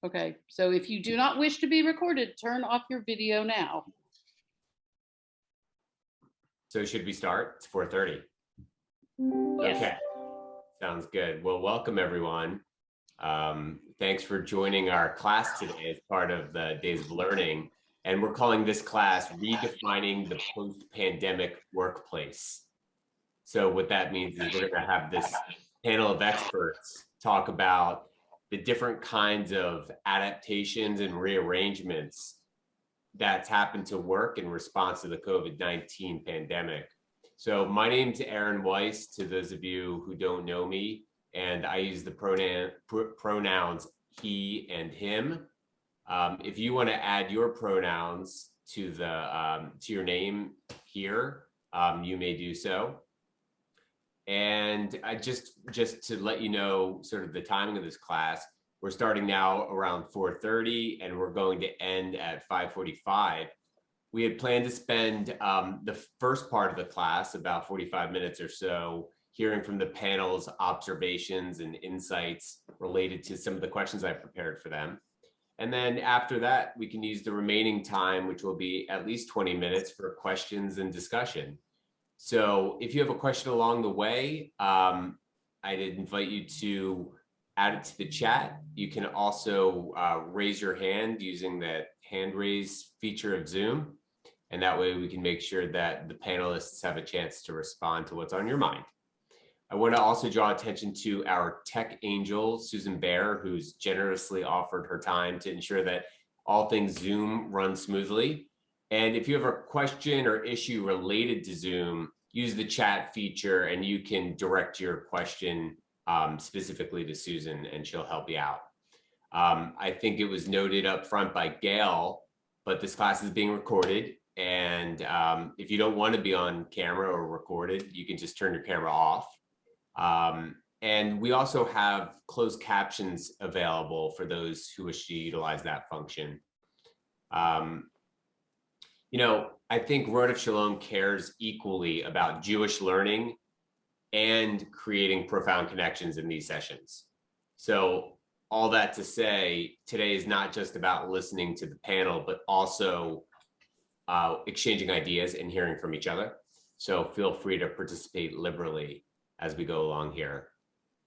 Okay, so if you do not wish to be recorded, turn off your video now. So should we start? It's 4:30. Yes. Okay, sounds good. Well, welcome everyone. Thanks for joining our class today as part of the Days of Learning. And we're calling this class Redefining the Post-Pandemic Workplace. So what that means is we're gonna have this panel of experts talk about the different kinds of adaptations and rearrangements that's happened to work in response to the COVID-19 pandemic. So my name's Aaron Weiss, to those of you who don't know me, and I use the pronouns he and him. If you want to add your pronouns to your name here, you may do so. And I just to let you know sort of the timing of this class, we're starting now around 4:30 and we're going to end at 5:45. We had planned to spend the first part of the class, about 45 minutes or so, hearing from the panel's observations and insights related to some of the questions I prepared for them. And then after that, we can use the remaining time, which will be at least 20 minutes, for questions and discussion. So if you have a question along the way, I'd invite you to add it to the chat. You can also raise your hand using the hand raise feature of Zoom. And that way we can make sure that the panelists have a chance to respond to what's on your mind. I want to also draw attention to our tech angel, Susan Baer, who's generously offered her time to ensure that all things Zoom run smoothly. And if you have a question or issue related to Zoom, use the chat feature and you can direct your question specifically to Susan and she'll help you out. I think it was noted up front by Gail, but this class is being recorded. And if you don't want to be on camera or recorded, you can just turn your camera off. And we also have closed captions available for those who wish to utilize that function. You know, I think Rodef Shalom cares equally about Jewish learning and creating profound connections in these sessions. So all that to say, today is not just about listening to the panel, but also exchanging ideas and hearing from each other. So feel free to participate liberally as we go along here.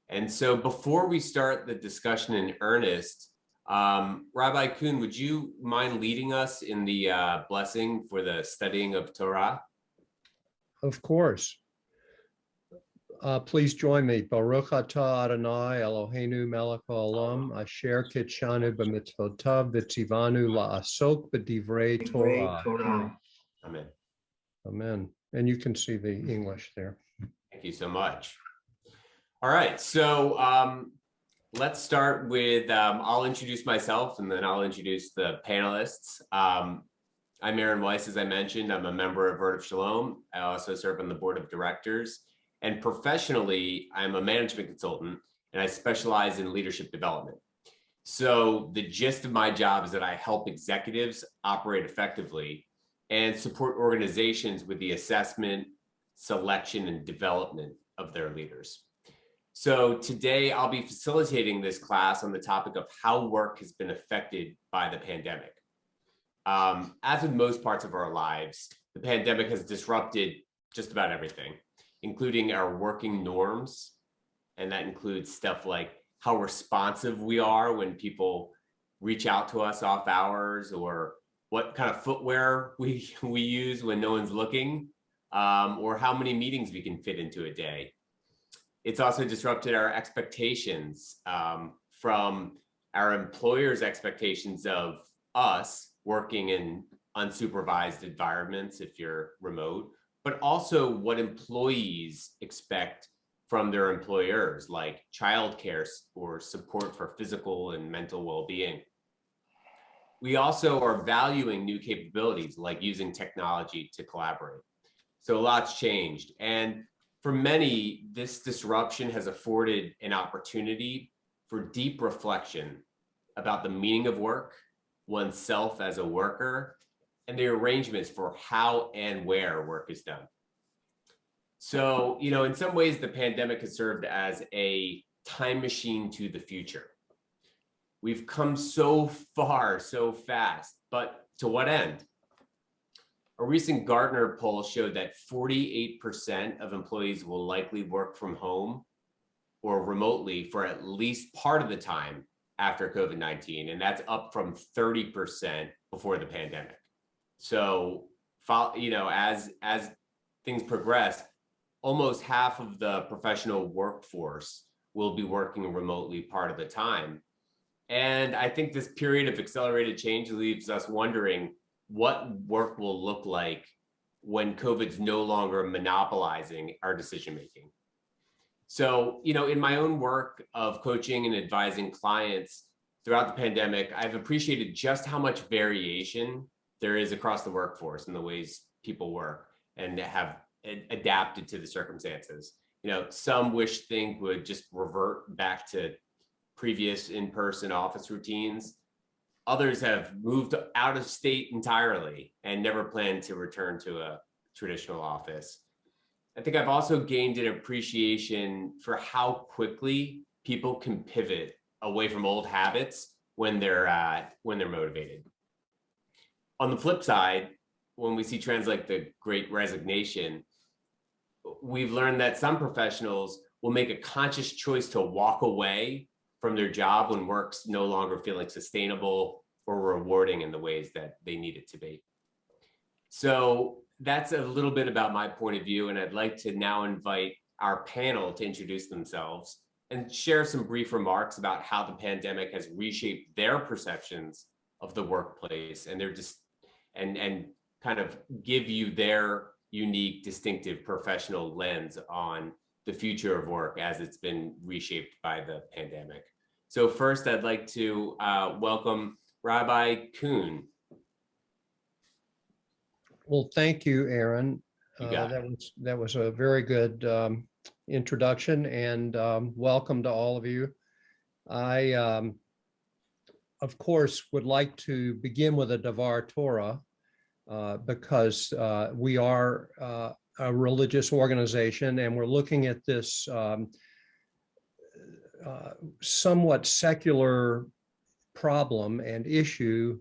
And so before we start the discussion in earnest, Rabbi Kuhn, would you mind leading us in the blessing for the studying of Torah? Of course. Please join me. Baruch atah Adonai Eloheinu melech haolam asher kitshanu b'mitzvotav v'tzivanu la'asok b'divrei Torah. Amen. Amen. And you can see the English there. Thank you so much. All right, so let's start with, I'll introduce myself and then I'll introduce the panelists. I'm Aaron Weiss, as I mentioned. I'm a member of Rodef Shalom. I also serve on the board of directors. And professionally, I'm a management consultant and I specialize in leadership development. So the gist of my job is that I help executives operate effectively and support organizations with the assessment, selection, and development of their leaders. So today I'll be facilitating this class on the topic of how work has been affected by the pandemic. As with most parts of our lives, the pandemic has disrupted just about everything, including our working norms. And that includes stuff like how responsive we are when people reach out to us off hours, or what kind of footwear we use when no one's looking, or how many meetings we can fit into a day. It's also disrupted our expectations from our employers' expectations of us working in unsupervised environments if you're remote, but also what employees expect from their employers, like childcare or support for physical and mental well-being. We also are valuing new capabilities like using technology to collaborate. So a lot's changed. And for many, this disruption has afforded an opportunity for deep reflection about the meaning of work, oneself as a worker, and the arrangements for how and where work is done. So, you know, in some ways, the pandemic has served as a time machine to the future. We've come so far, so fast, but to what end? A recent Gartner poll showed that 48% of employees will likely work from home or remotely for at least part of the time after COVID-19, and that's up from 30% before the pandemic. So, as things progress, almost half of the professional workforce will be working remotely part of the time. And I think this period of accelerated change leaves us wondering what work will look like when COVID's no longer monopolizing our decision-making. So, in my own work of coaching and advising clients throughout the pandemic, I've appreciated just how much variation there is across the workforce in the ways people work and have adapted to the circumstances. Some wish things would just revert back to previous in-person office routines. Others have moved out of state entirely and never plan to return to a traditional office. I think I've also gained an appreciation for how quickly people can pivot away from old habits when they're motivated. On the flip side, when we see trends like the Great Resignation, we've learned that some professionals will make a conscious choice to walk away from their job when work's no longer feeling sustainable or rewarding in the ways that they need it to be. So that's a little bit about my point of view, and I'd like to now invite our panel to introduce themselves and share some brief remarks about how the pandemic has reshaped their perceptions of the workplace and and kind of give you their unique, distinctive professional lens on the future of work as it's been reshaped by the pandemic. So first, I'd like to welcome Rabbi Kuhn. Well, thank you, Aaron. You got it. That was a very good introduction, and welcome to all of you. I, of course, would like to begin with a Davar Torah because we are a religious organization, and we're looking at this somewhat secular problem and issue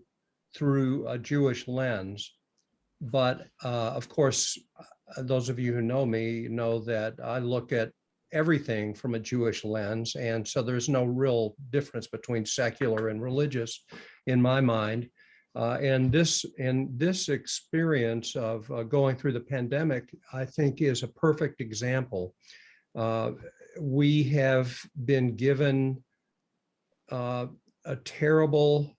through a Jewish lens. But of course, those of you who know me know that I look at everything from a Jewish lens. And so there's no real difference between secular and religious in my mind. And this experience of going through the pandemic, I think, is a perfect example. We have been given a terrible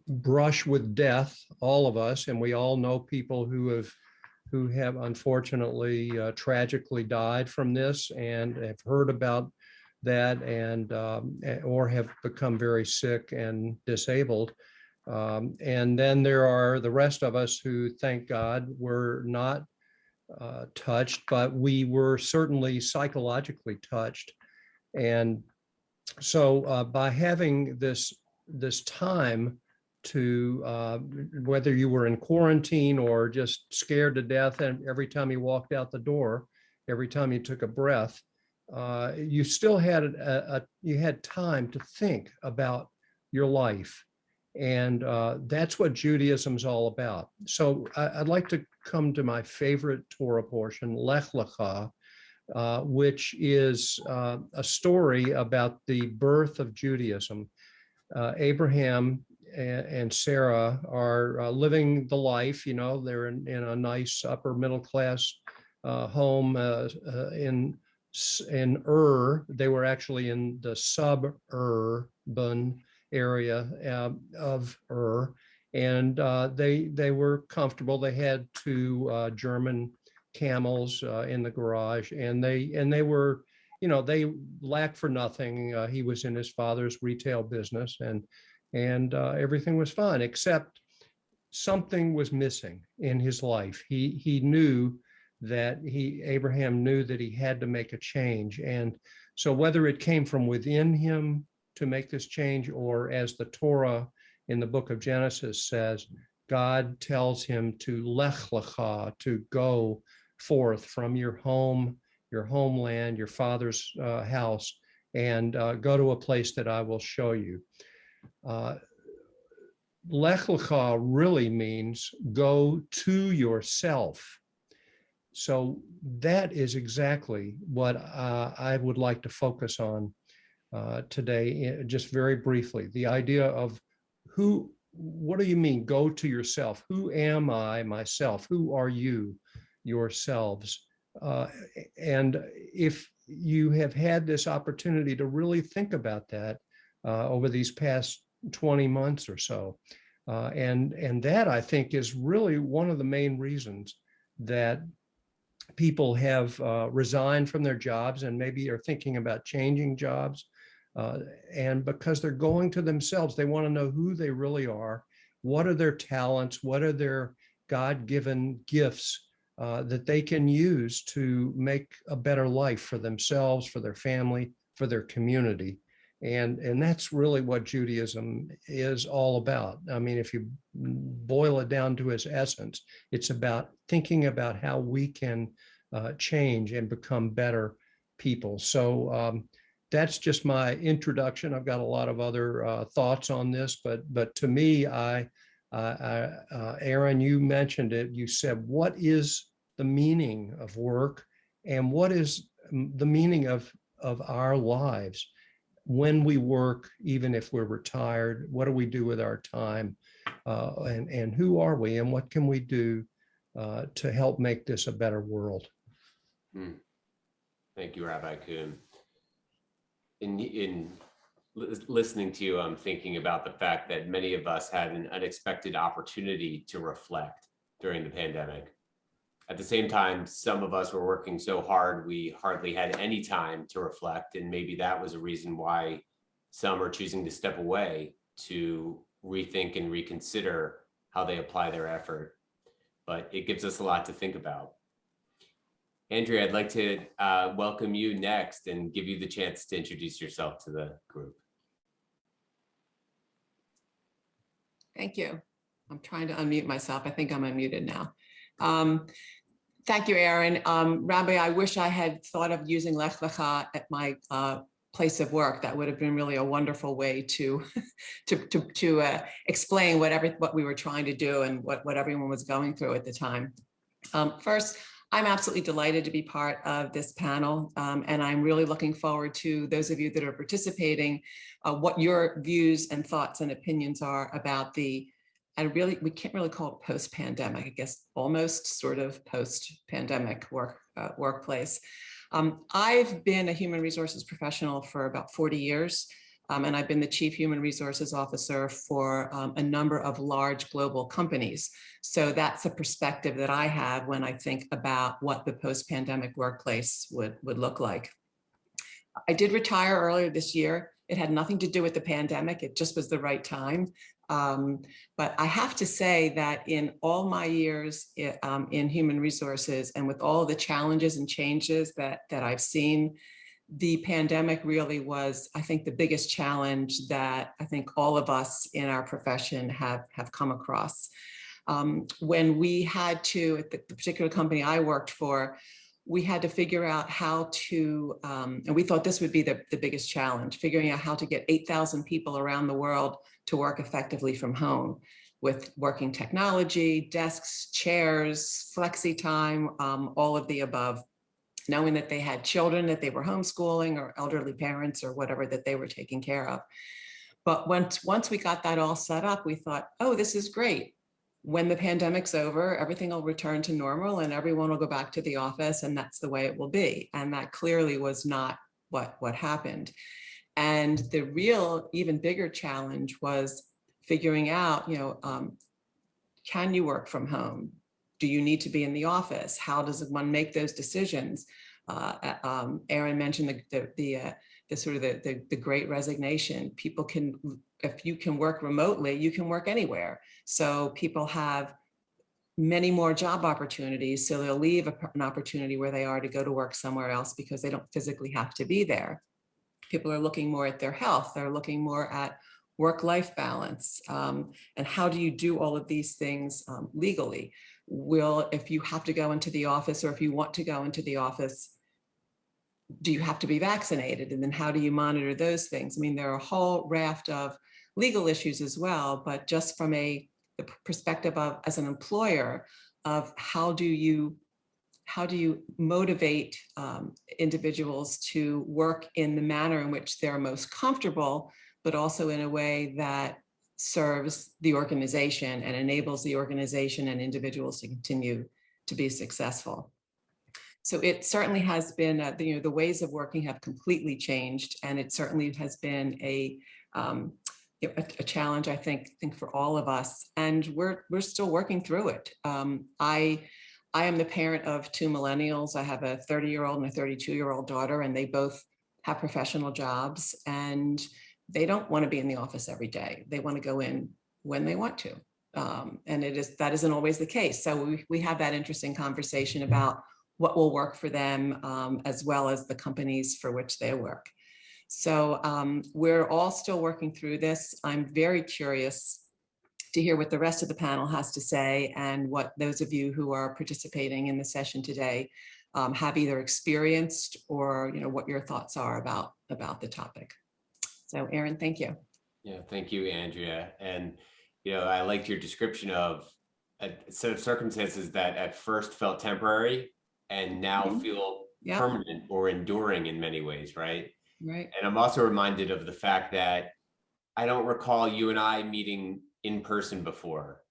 brush with death, all of us, and we all know people who have unfortunately tragically died from this and have heard about that and or have become very sick and disabled. And then there are the rest of us who, thank God, were not touched, but we were certainly psychologically touched. And so by having this time to, whether you were in quarantine or just scared to death, and every time you walked out the door, every time you took a breath, you still had you had time to think about your life. And that's what Judaism's all about. So I'd like to come to my favorite Torah portion, Lech Lecha, which is a story about the birth of Judaism. Abraham and Sarah are living the life, they're in a nice upper middle class home in Ur. They were actually in the suburban area of Ur, and they were comfortable. They had two German camels in the garage, and they were, they lacked for nothing. He was in his father's retail business, and everything was fine, except something was missing in his life. He knew that Abraham knew that he had to make a change. And so whether it came from within him to make this change, or as the Torah in the book of Genesis says, God tells him to lech lecha, to go forth from your home, your homeland, your father's house, and go to a place that I will show you. Lech Lecha really means go to yourself. So that is exactly what I would like to focus on today, just very briefly. The idea of what do you mean, go to yourself? Who am I, myself? Who are you, yourselves? And if you have had this opportunity to really think about that over these past 20 months or so, and that I think is really one of the main reasons that people have resigned from their jobs and maybe are thinking about changing jobs. And because they're going to themselves, they want to know who they really are, what are their talents, what are their God-given gifts that they can use to make a better life for themselves, for their family, for their community. And that's really what Judaism is all about. I mean, if you boil it down to its essence, it's about thinking about how we can change and become better people. So that's just my introduction. I've got a lot of other thoughts on this, but to me, Aaron, you mentioned it. You said, what is the meaning of work, and what is the meaning of our lives when we work, even if we're retired? What do we do with our time, and who are we, and what can we do to help make this a better world? Thank you, Rabbi Kuhn. In listening to you, I'm thinking about the fact that many of us had an unexpected opportunity to reflect during the pandemic. At the same time, some of us were working so hard, we hardly had any time to reflect. And maybe that was a reason why some are choosing to step away to rethink and reconsider how they apply their effort. But it gives us a lot to think about. Andrea, I'd like to welcome you next and give you the chance to introduce yourself to the group. Thank you. I'm trying to unmute myself. I think I'm unmuted now. Thank you, Aaron. Rabbi, I wish I had thought of using Lech Lecha at my place of work. That would have been really a wonderful way to explain what we were trying to do and what everyone was going through at the time. First, I'm absolutely delighted to be part of this panel, and I'm really looking forward to those of you that are participating, what your views and thoughts and opinions are about we can't really call it post-pandemic, I guess almost sort of post-pandemic workplace. I've been a human resources professional for about 40 years, and I've been the Chief Human Resources Officer for a number of large global companies. So that's a perspective that I have when I think about what the post-pandemic workplace would look like. I did retire earlier this year. It had nothing to do with the pandemic. It just was the right time. But I have to say that in all my years in human resources and with all the challenges and changes that I've seen, the pandemic really was, I think, the biggest challenge that I think all of us in our profession have come across. When we had to, at the particular company I worked for, we had to figure out how to, and we thought this would be the biggest challenge, figuring out how to get 8,000 people around the world to work effectively from home with working technology, desks, chairs, flexi time, all of the above, knowing that they had children that they were homeschooling or elderly parents or whatever that they were taking care of. But once we got that all set up, we thought, oh, this is great. When the pandemic's over, everything will return to normal and everyone will go back to the office and that's the way it will be. And that clearly was not what happened. And the real, even bigger challenge was figuring out, can you work from home? Do you need to be in the office? How does one make those decisions? Aaron mentioned the sort of the great resignation. People can, if you can work remotely, you can work anywhere. So people have many more job opportunities. So they'll leave an opportunity where they are to go to work somewhere else because they don't physically have to be there. People are looking more at their health. They're looking more at work-life balance. And how do you do all of these things legally? If you have to go into the office or if you want to go into the office, do you have to be vaccinated? And then how do you monitor those things? I mean, there are a whole raft of legal issues as well, but just from the perspective of, as an employer, of how do you motivate individuals to work in the manner in which they're most comfortable, but also in a way that serves the organization and enables the organization and individuals to continue to be successful. So it certainly has been, the ways of working have completely changed, and it certainly has been a challenge, I think for all of us, and we're still working through it. I am the parent of 2 millennials. I have a 30-year-old and a 32-year-old daughter, and they both have professional jobs, and they don't want to be in the office every day. They want to go in when they want to. And that isn't always the case. So we have that interesting conversation about what will work for them, as well as the companies for which they work. So we're all still working through this. I'm very curious to hear what the rest of the panel has to say, and what those of you who are participating in the session today have either experienced, or what your thoughts are about the topic. So Aaron, thank you. Yeah, thank you, Andrea. And I liked your description of a set of circumstances that at first felt temporary and now feel permanent or enduring in many ways, right? Right. And I'm also reminded of the fact that I don't recall you and I meeting in person before,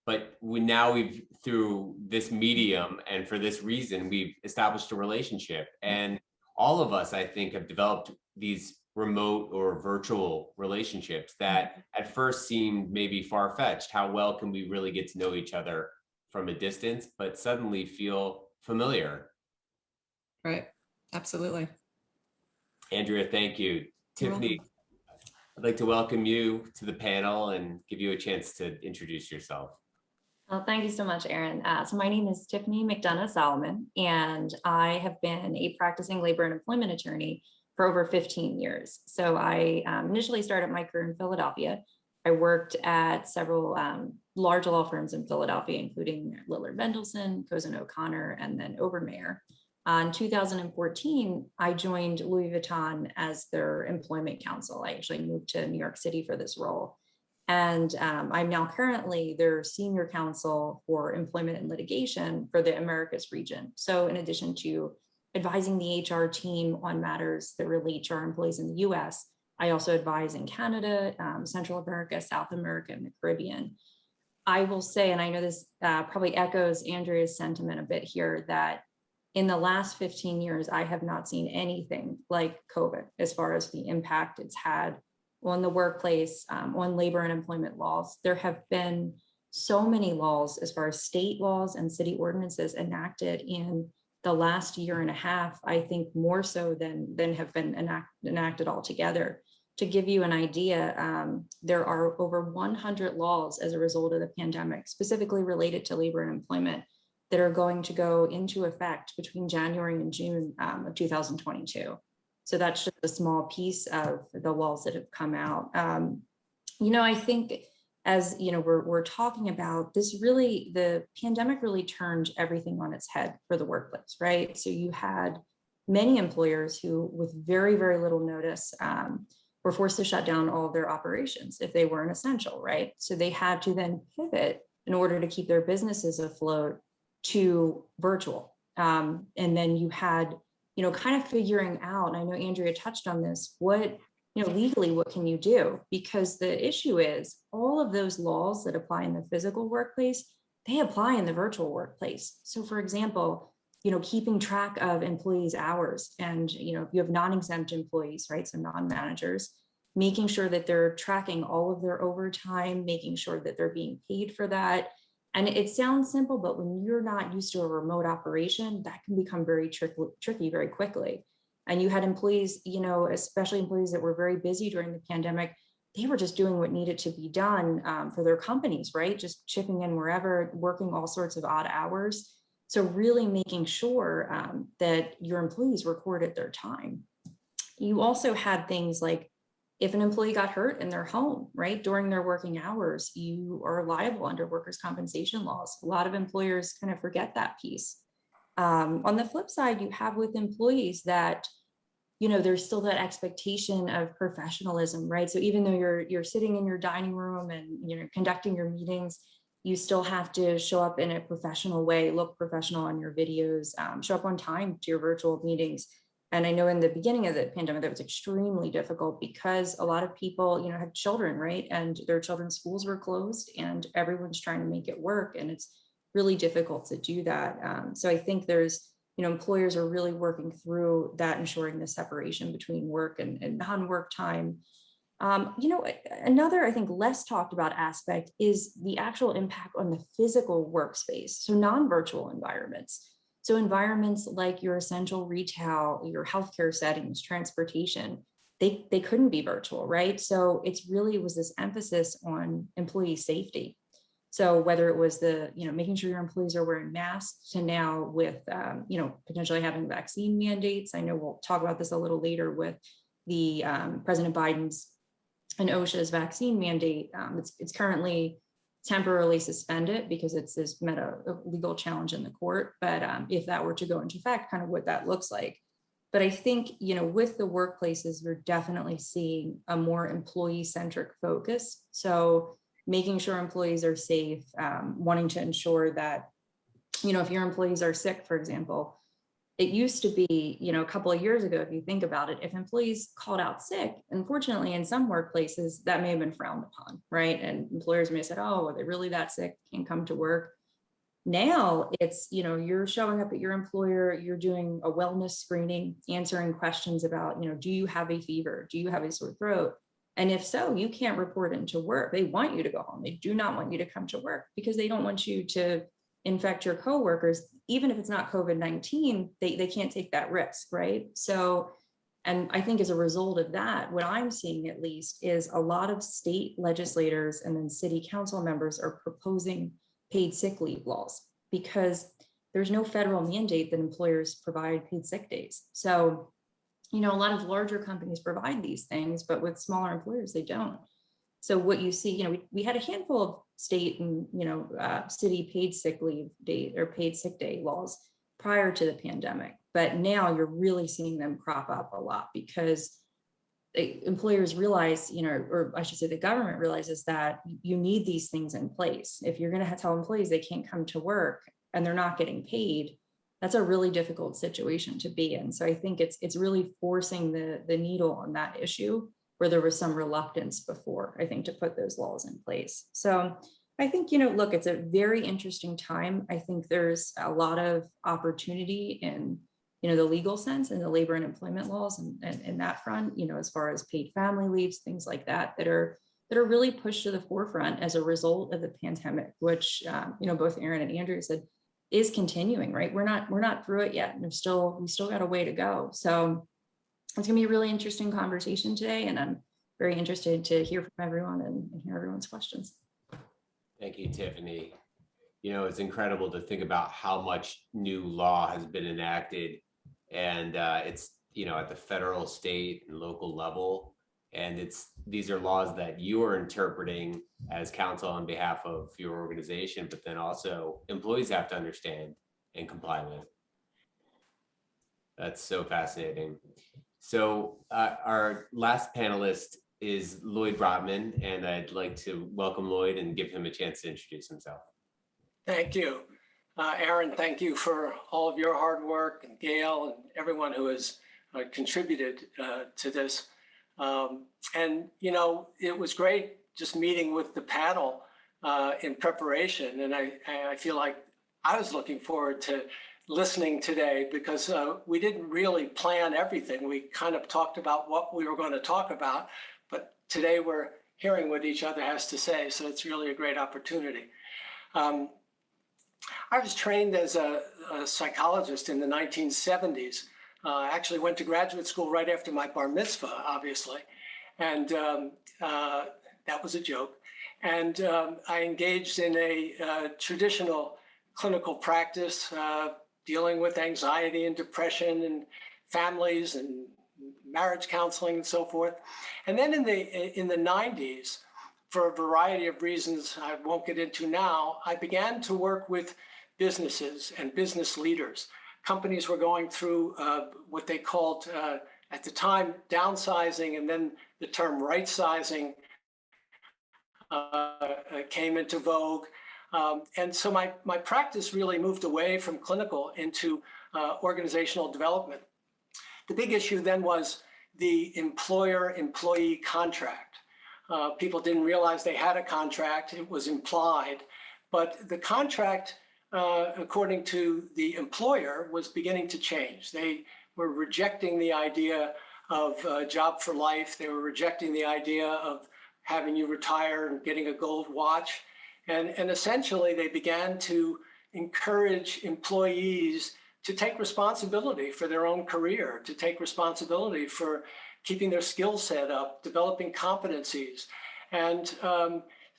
but we've through this medium and for this reason, we've established a relationship. And all of us, I think, have developed these remote or virtual relationships that at first seemed maybe far-fetched. How well can we really get to know each other from a distance, but suddenly feel familiar? Right. Absolutely. Andrea, thank you. Tiffani, I'd like to welcome you to the panel and give you a chance to introduce yourself. Well, thank you so much, Aaron. So my name is Tiffani McDonough-Solomon, and I have been a practicing labor and employment attorney for over 15 years. So I initially started my career in Philadelphia. I worked at several large law firms in Philadelphia, including Lillard Mendelson, Cozen O'Connor, and then Obermeyer. In 2014, I joined Louis Vuitton as their employment counsel. I actually moved to New York City for this role. And I'm now currently their senior counsel for employment and litigation for the Americas region. So in addition to advising the HR team on matters that relate to our employees in the US, I also advise in Canada, Central America, South America, and the Caribbean. I will say, and I know this probably echoes Andrea's sentiment a bit here, that in the last 15 years, I have not seen anything like COVID as far as the impact it's had on the workplace, on labor and employment laws. There have been so many laws, as far as state laws and city ordinances enacted in the last year and a half, I think more so than have been enacted altogether. To give you an idea, there are over 100 laws as a result of the pandemic, specifically related to labor and employment, that are going to go into effect between January and June of 2022. So that's just a small piece of the laws that have come out. I think, as we're talking about this, really, the pandemic really turned everything on its head for the workplace, right? So you had many employers who, with very, very little notice, were forced to shut down all of their operations if they weren't essential, right? So they had to then pivot in order to keep their businesses afloat to virtual. And then you had, kind of figuring out, and I know Andrea touched on this, legally, what can you do? Because the issue is all of those laws that apply in the physical workplace, they apply in the virtual workplace. So for example, keeping track of employees' hours, and, if you have non-exempt employees, right? So non-managers, making sure that they're tracking all of their overtime, making sure that they're being paid for that. And it sounds simple, but when you're not used to a remote operation, that can become very tricky very quickly. And you had employees, especially employees that were very busy during the pandemic, they were just doing what needed to be done for their companies, right? Just chipping in wherever, working all sorts of odd hours. So really making sure that your employees recorded their time. You also had things like, if an employee got hurt in their home, right, during their working hours, you are liable under workers' compensation laws. A lot of employers kind of forget that piece. On the flip side, you have with employees that there's still that expectation of professionalism, right? So even though you're sitting in your dining room and conducting your meetings, you still have to show up in a professional way, look professional on your videos, show up on time to your virtual meetings. And I know in the beginning of the pandemic, that was extremely difficult because a lot of people, had children, right? And their children's schools were closed and everyone's trying to make it work. And it's really difficult to do that. So I think there's, employers are really working through that, ensuring the separation between work and non-work time. Another, I think, less talked about aspect is the actual impact on the physical workspace. So non-virtual environments. So environments like your essential retail, your healthcare settings, transportation, they couldn't be virtual, right? So it's really was this emphasis on employee safety. So whether it was the, making sure your employees are wearing masks to now with, potentially having vaccine mandates. I know we'll talk about this a little later with the President Biden's and OSHA's vaccine mandate. It's currently temporarily suspended because it's met a legal challenge in the court. But if that were to go into effect, kind of what that looks like. But I think, with the workplaces, we're definitely seeing a more employee-centric focus. So making sure employees are safe, wanting to ensure that, if your employees are sick, for example, it used to be, a couple of years ago, if you think about it, if employees called out sick, unfortunately, in some workplaces, that may have been frowned upon, right? And employers may have said, oh, are they really that sick? Can't come to work. Now it's, you're showing up at your employer, you're doing a wellness screening, answering questions about, do you have a fever? Do you have a sore throat? And if so, you can't report into work. They want you to go home. They do not want you to come to work because they don't want you to infect your coworkers. Even if it's not COVID-19, they can't take that risk, right? So, and I think as a result of that, what I'm seeing at least is a lot of state legislators and then city council members are proposing paid sick leave laws because there's no federal mandate that employers provide paid sick days. So, a lot of larger companies provide these things, but with smaller employers, they don't. So what you see, we had a handful of state and, city paid sick leave day or paid sick day laws prior to the pandemic. But now you're really seeing them crop up a lot because employers realize, or I should say the government realizes that you need these things in place. If you're going to tell employees they can't come to work and they're not getting paid, that's a really difficult situation to be in. So I think it's really forcing the needle on that issue where there was some reluctance before, I think, to put those laws in place. So I think, look, it's a very interesting time. I think there's a lot of opportunity in, the legal sense and the labor and employment laws and that front, as far as paid family leaves, things like that are really pushed to the forefront as a result of the pandemic, which, both Aaron and Andrea said is continuing, right? We're not through it yet. And we still got a way to go. So it's gonna be a really interesting conversation today. And I'm very interested to hear from everyone and hear everyone's questions. Thank you, Tiffany. It's incredible to think about how much new law has been enacted, and it's, at the federal, state, and local level. And these are laws that you are interpreting as counsel on behalf of your organization, but then also employees have to understand and comply with. That's so fascinating. So our last panelist is Lloyd Brotman, and I'd like to welcome Lloyd and give him a chance to introduce himself. Thank you. Aaron, thank you for all of your hard work, and Gail and everyone who has contributed to this. And, it was great just meeting with the panel in preparation. And I feel like I was looking forward to listening today because we didn't really plan everything. We kind of talked about what we were going to talk about, but today we're hearing what each other has to say. So it's really a great opportunity. I was trained as a psychologist in the 1970s. I actually went to graduate school right after my bar mitzvah, obviously. And that was a joke. And I engaged in a traditional clinical practice dealing with anxiety and depression and families and marriage counseling and so forth. And then in the 90s, for a variety of reasons I won't get into now, I began to work with businesses and business leaders. Companies were going through what they called at the time, downsizing and then the term right-sizing came into vogue. And so my practice really moved away from clinical into organizational development. The big issue then was the employer-employee contract. People didn't realize they had a contract. It was implied. But the contract, according to the employer, was beginning to change. They were rejecting the idea of a job for life. They were rejecting the idea of having you retire and getting a gold watch. And essentially, they began to encourage employees to take responsibility for their own career, to take responsibility for keeping their skill set up, developing competencies. And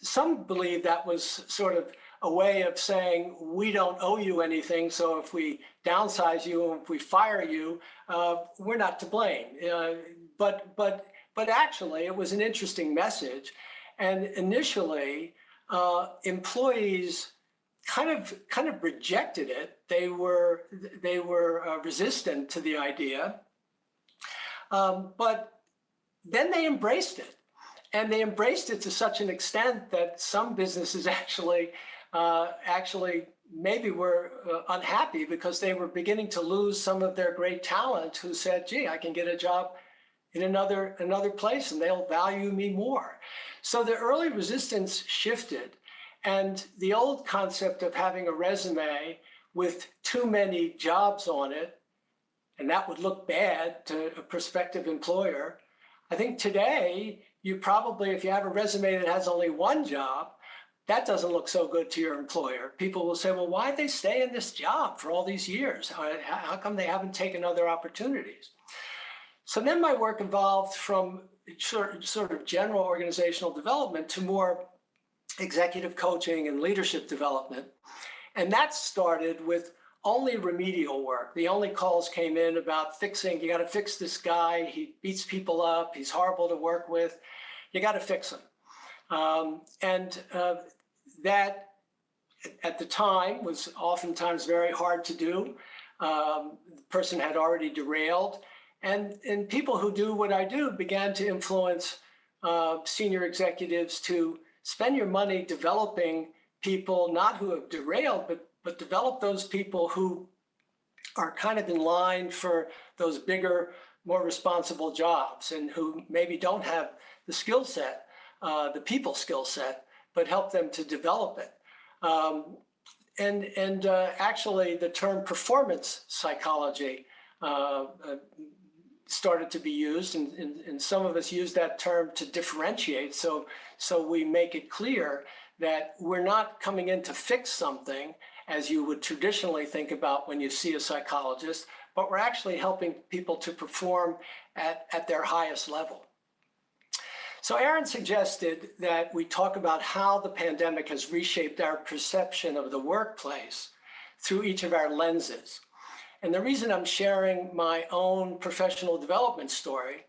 some believe that was sort of a way of saying, we don't owe you anything, so if we downsize you and if we fire you, we're not to blame. But actually, it was an interesting message. And initially, employees kind of rejected it. They were resistant to the idea, but then they embraced it, and they embraced it to such an extent that some businesses actually maybe were unhappy because they were beginning to lose some of their great talent who said, gee, I can get a job in another place and they'll value me more. So the early resistance shifted, and the old concept of having a resume with too many jobs on it, and that would look bad to a prospective employer. I think today, you probably, if you have a resume that has only one job, that doesn't look so good to your employer. People will say, well, why'd they stay in this job for all these years? How come they haven't taken other opportunities? So then my work evolved from sort of general organizational development to more executive coaching and leadership development. And that started with only remedial work. The only calls came in about fixing, you got to fix this guy. He beats people up. He's horrible to work with. You got to fix him. That at the time was oftentimes very hard to do. The person had already derailed. And people who do what I do began to influence senior executives to spend your money developing people, not who have derailed, but develop those people who are kind of in line for those bigger, more responsible jobs, and who maybe don't have the skill set, the people skill set, but help them to develop it. Actually, the term performance psychology started to be used, and some of us use that term to differentiate. So we make it clear that we're not coming in to fix something as you would traditionally think about when you see a psychologist, but we're actually helping people to perform at their highest level. So Aaron suggested that we talk about how the pandemic has reshaped our perception of the workplace through each of our lenses. And the reason I'm sharing my own professional development story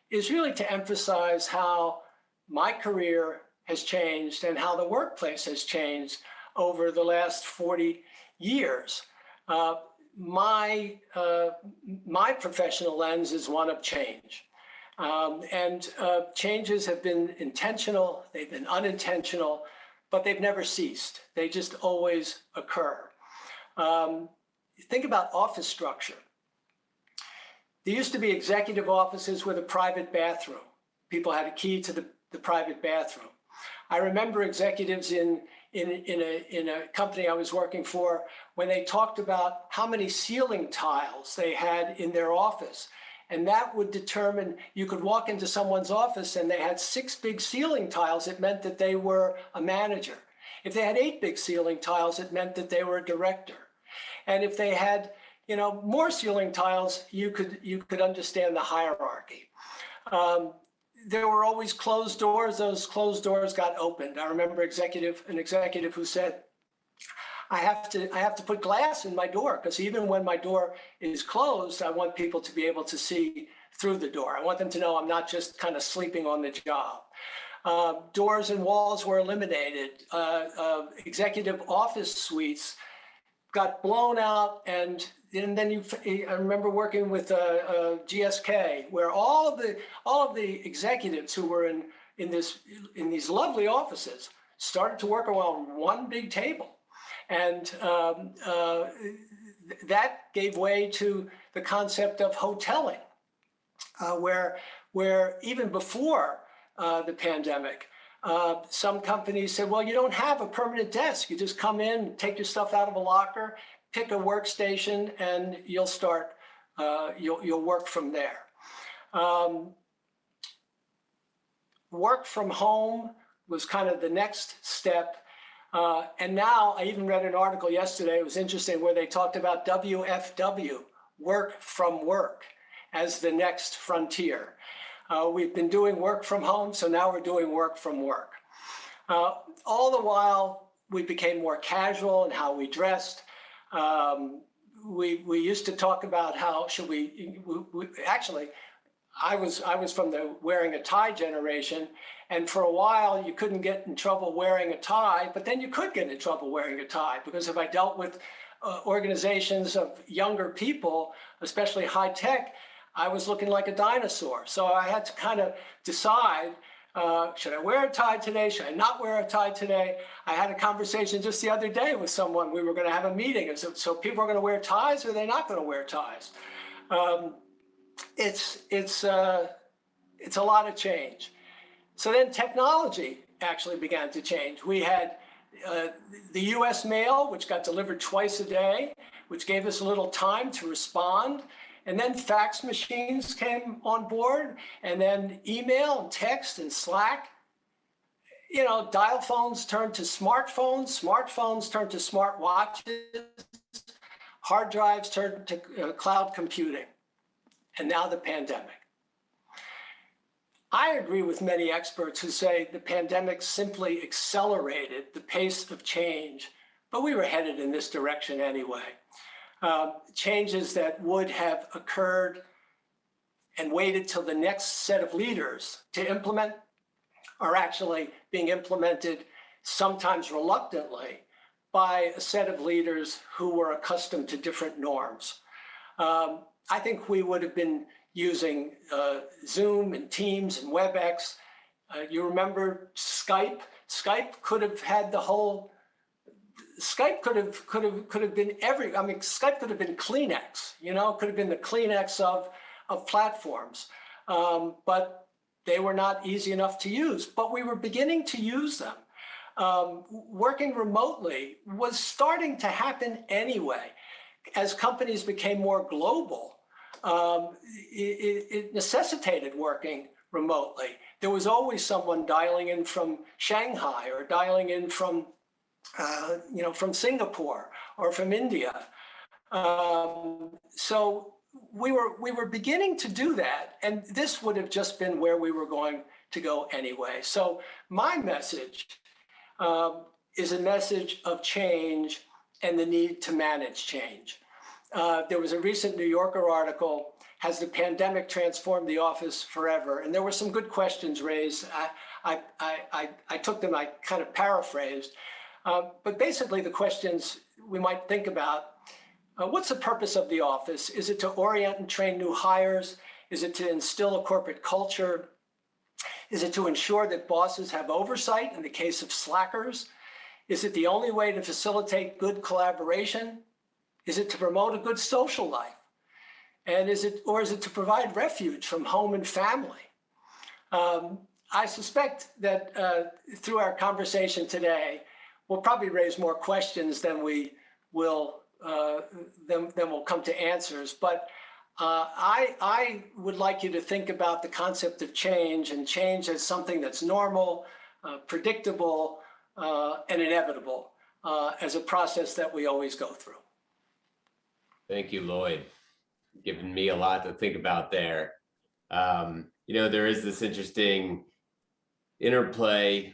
is really to emphasize how my career has changed and how the workplace has changed over the last 40 years. My professional lens is one of change. Changes have been intentional, they've been unintentional, but they've never ceased. They just always occur. Think about office structure. There used to be executive offices with a private bathroom. People had a key to the private bathroom. I remember executives in a company I was working for when they talked about how many ceiling tiles they had in their office. And that would determine, you could walk into someone's office and they had 6 big ceiling tiles, it meant that they were a manager. If they had 8 big ceiling tiles, it meant that they were a director. And if they had, more ceiling tiles, you could understand the hierarchy. There were always closed doors. Those closed doors got opened. I remember an executive who said, I have to put glass in my door because even when my door is closed, I want people to be able to see through the door. I want them to know I'm not just kind of sleeping on the job. Doors and walls were eliminated. Executive office suites got blown out, and then I remember working with GSK, where all of the executives who were in these lovely offices started to work around one big table, and that gave way to the concept of hoteling, where even before the pandemic, some companies said, well, you don't have a permanent desk. You just come in, take your stuff out of a locker, pick a workstation, and you'll start, you'll work from there. Work from home was kind of the next step. And now I even read an article yesterday, it was interesting, where they talked about WFW, work from work, as the next frontier. We've been doing work from home, so now we're doing work from work. All the while, we became more casual in how we dressed. We used to talk about how should actually, I was from the wearing a tie generation, and for a while you couldn't get in trouble wearing a tie, but then you could get in trouble wearing a tie, because if I dealt with organizations of younger people, especially high tech, I was looking like a dinosaur. So I had to kind of decide, should I wear a tie today? Should I not wear a tie today? I had a conversation just the other day with someone. We were going to have a meeting. And so people are going to wear ties, or they're not going to wear ties. It's a lot of change. So then technology actually began to change. We had the US mail, which got delivered twice a day, which gave us a little time to respond. And then fax machines came on board, and then email and text and Slack. You know, dial phones turned to smartphones, smartphones turned to smartwatches, hard drives turned to cloud computing, and now the pandemic. I agree with many experts who say the pandemic simply accelerated the pace of change, but we were headed in this direction anyway. Changes that would have occurred and waited till the next set of leaders to implement are actually being implemented, sometimes reluctantly, by a set of leaders who were accustomed to different norms. I think we would have been using Zoom and Teams and WebEx. You remember Skype? Skype could have had the whole. Skype could have been Skype could have been Kleenex, you know, could have been the Kleenex of platforms, but they were not easy enough to use, but we were beginning to use them. Working remotely was starting to happen anyway. As companies became more global, it necessitated working remotely. There was always someone dialing in from Shanghai or dialing in from from Singapore or from India. So we were beginning to do that, and this would have just been where we were going to go anyway. So my message is a message of change and the need to manage change. There was a recent New Yorker article, "Has the pandemic transformed the office forever?" And there were some good questions raised. I took them, I kind of paraphrased. But basically the questions we might think about, what's the purpose of the office? Is it to orient and train new hires? Is it to instill a corporate culture? Is it to ensure that bosses have oversight in the case of slackers? Is it the only way to facilitate good collaboration? Is it to promote a good social life? And is it to provide refuge from home and family? I suspect that through our conversation today, we'll probably raise more questions than we will will come to answers. But I would like you to think about the concept of change, and change as something that's normal, predictable, and inevitable as a process that we always go through. Thank you, Lloyd. Giving me a lot to think about there. There is this interesting interplay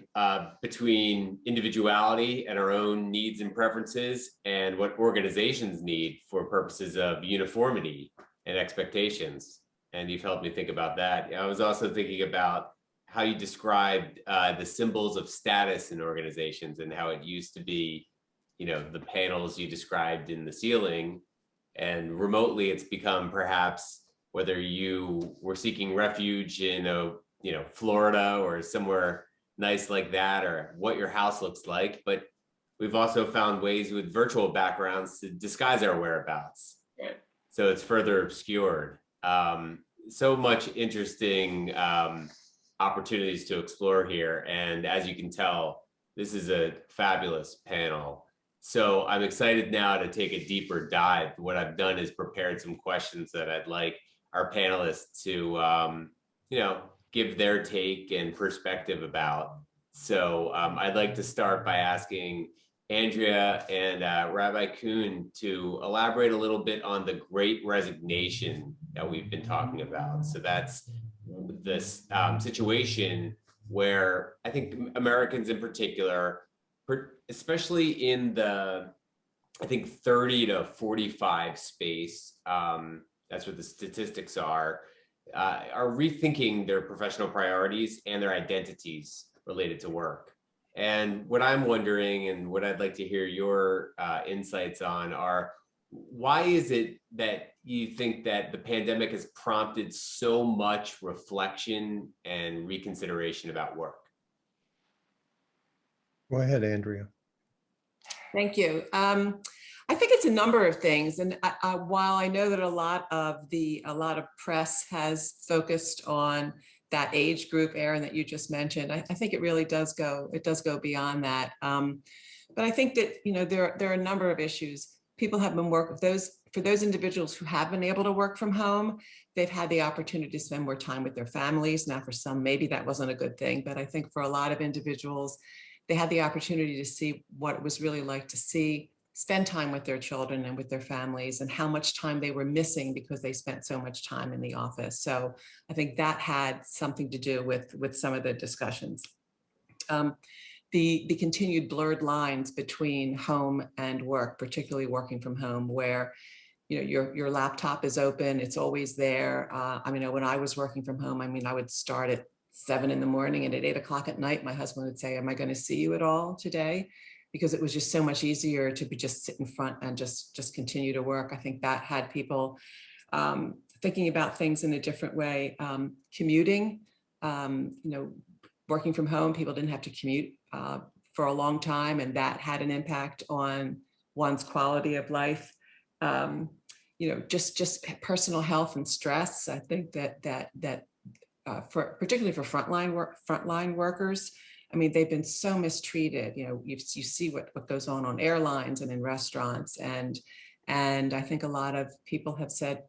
between individuality and our own needs and preferences, and what organizations need for purposes of uniformity and expectations. And you've helped me think about that. I was also thinking about how you described the symbols of status in organizations, and how it used to be, the panels you described in the ceiling, And remotely, it's become perhaps whether you were seeking refuge in Florida or somewhere nice like that, or what your house looks like. But we've also found ways with virtual backgrounds to disguise our whereabouts. Right. So it's further obscured. So much interesting opportunities to explore here. And as you can tell, this is a fabulous panel. So I'm excited now to take a deeper dive. What I've done is prepared some questions that I'd like our panelists to, give their take and perspective about. So I'd like to start by asking Andrea and Rabbi Kuhn to elaborate a little bit on the Great Resignation that we've been talking about. So that's this situation where I think Americans in particular, especially in the, I think 30 to 45 space, that's what the statistics are rethinking their professional priorities and their identities related to work. And what I'm wondering, and what I'd like to hear your insights on, are why is it that you think that the pandemic has prompted so much reflection and reconsideration about work? Go ahead, Andrea. Thank you. I think it's a number of things, and while I know that a lot of press has focused on that age group, Aaron, that you just mentioned, I think it really does go beyond that. But I think that there are a number of issues. People have been for those individuals who have been able to work from home, they've had the opportunity to spend more time with their families. Now, for some, maybe that wasn't a good thing, but I think for a lot of individuals, they had the opportunity to see what it was really like to spend time with their children and with their families, and how much time they were missing because they spent so much time in the office. So I think that had something to do with some of the discussions. The continued blurred lines between home and work, particularly working from home, where your laptop is open, it's always there. When I was working from home, I would start at 7 in the morning, and at 8 o'clock at night, my husband would say, "Am I going to see you at all today?" Because it was just so much easier to just sit in front and just continue to work. I think that had people thinking about things in a different way. Commuting, working from home, people didn't have to commute for a long time, and that had an impact on one's quality of life. Just personal health and stress. I think that particularly for frontline workers, they've been so mistreated. You see what goes on airlines and in restaurants, and I think a lot of people have said,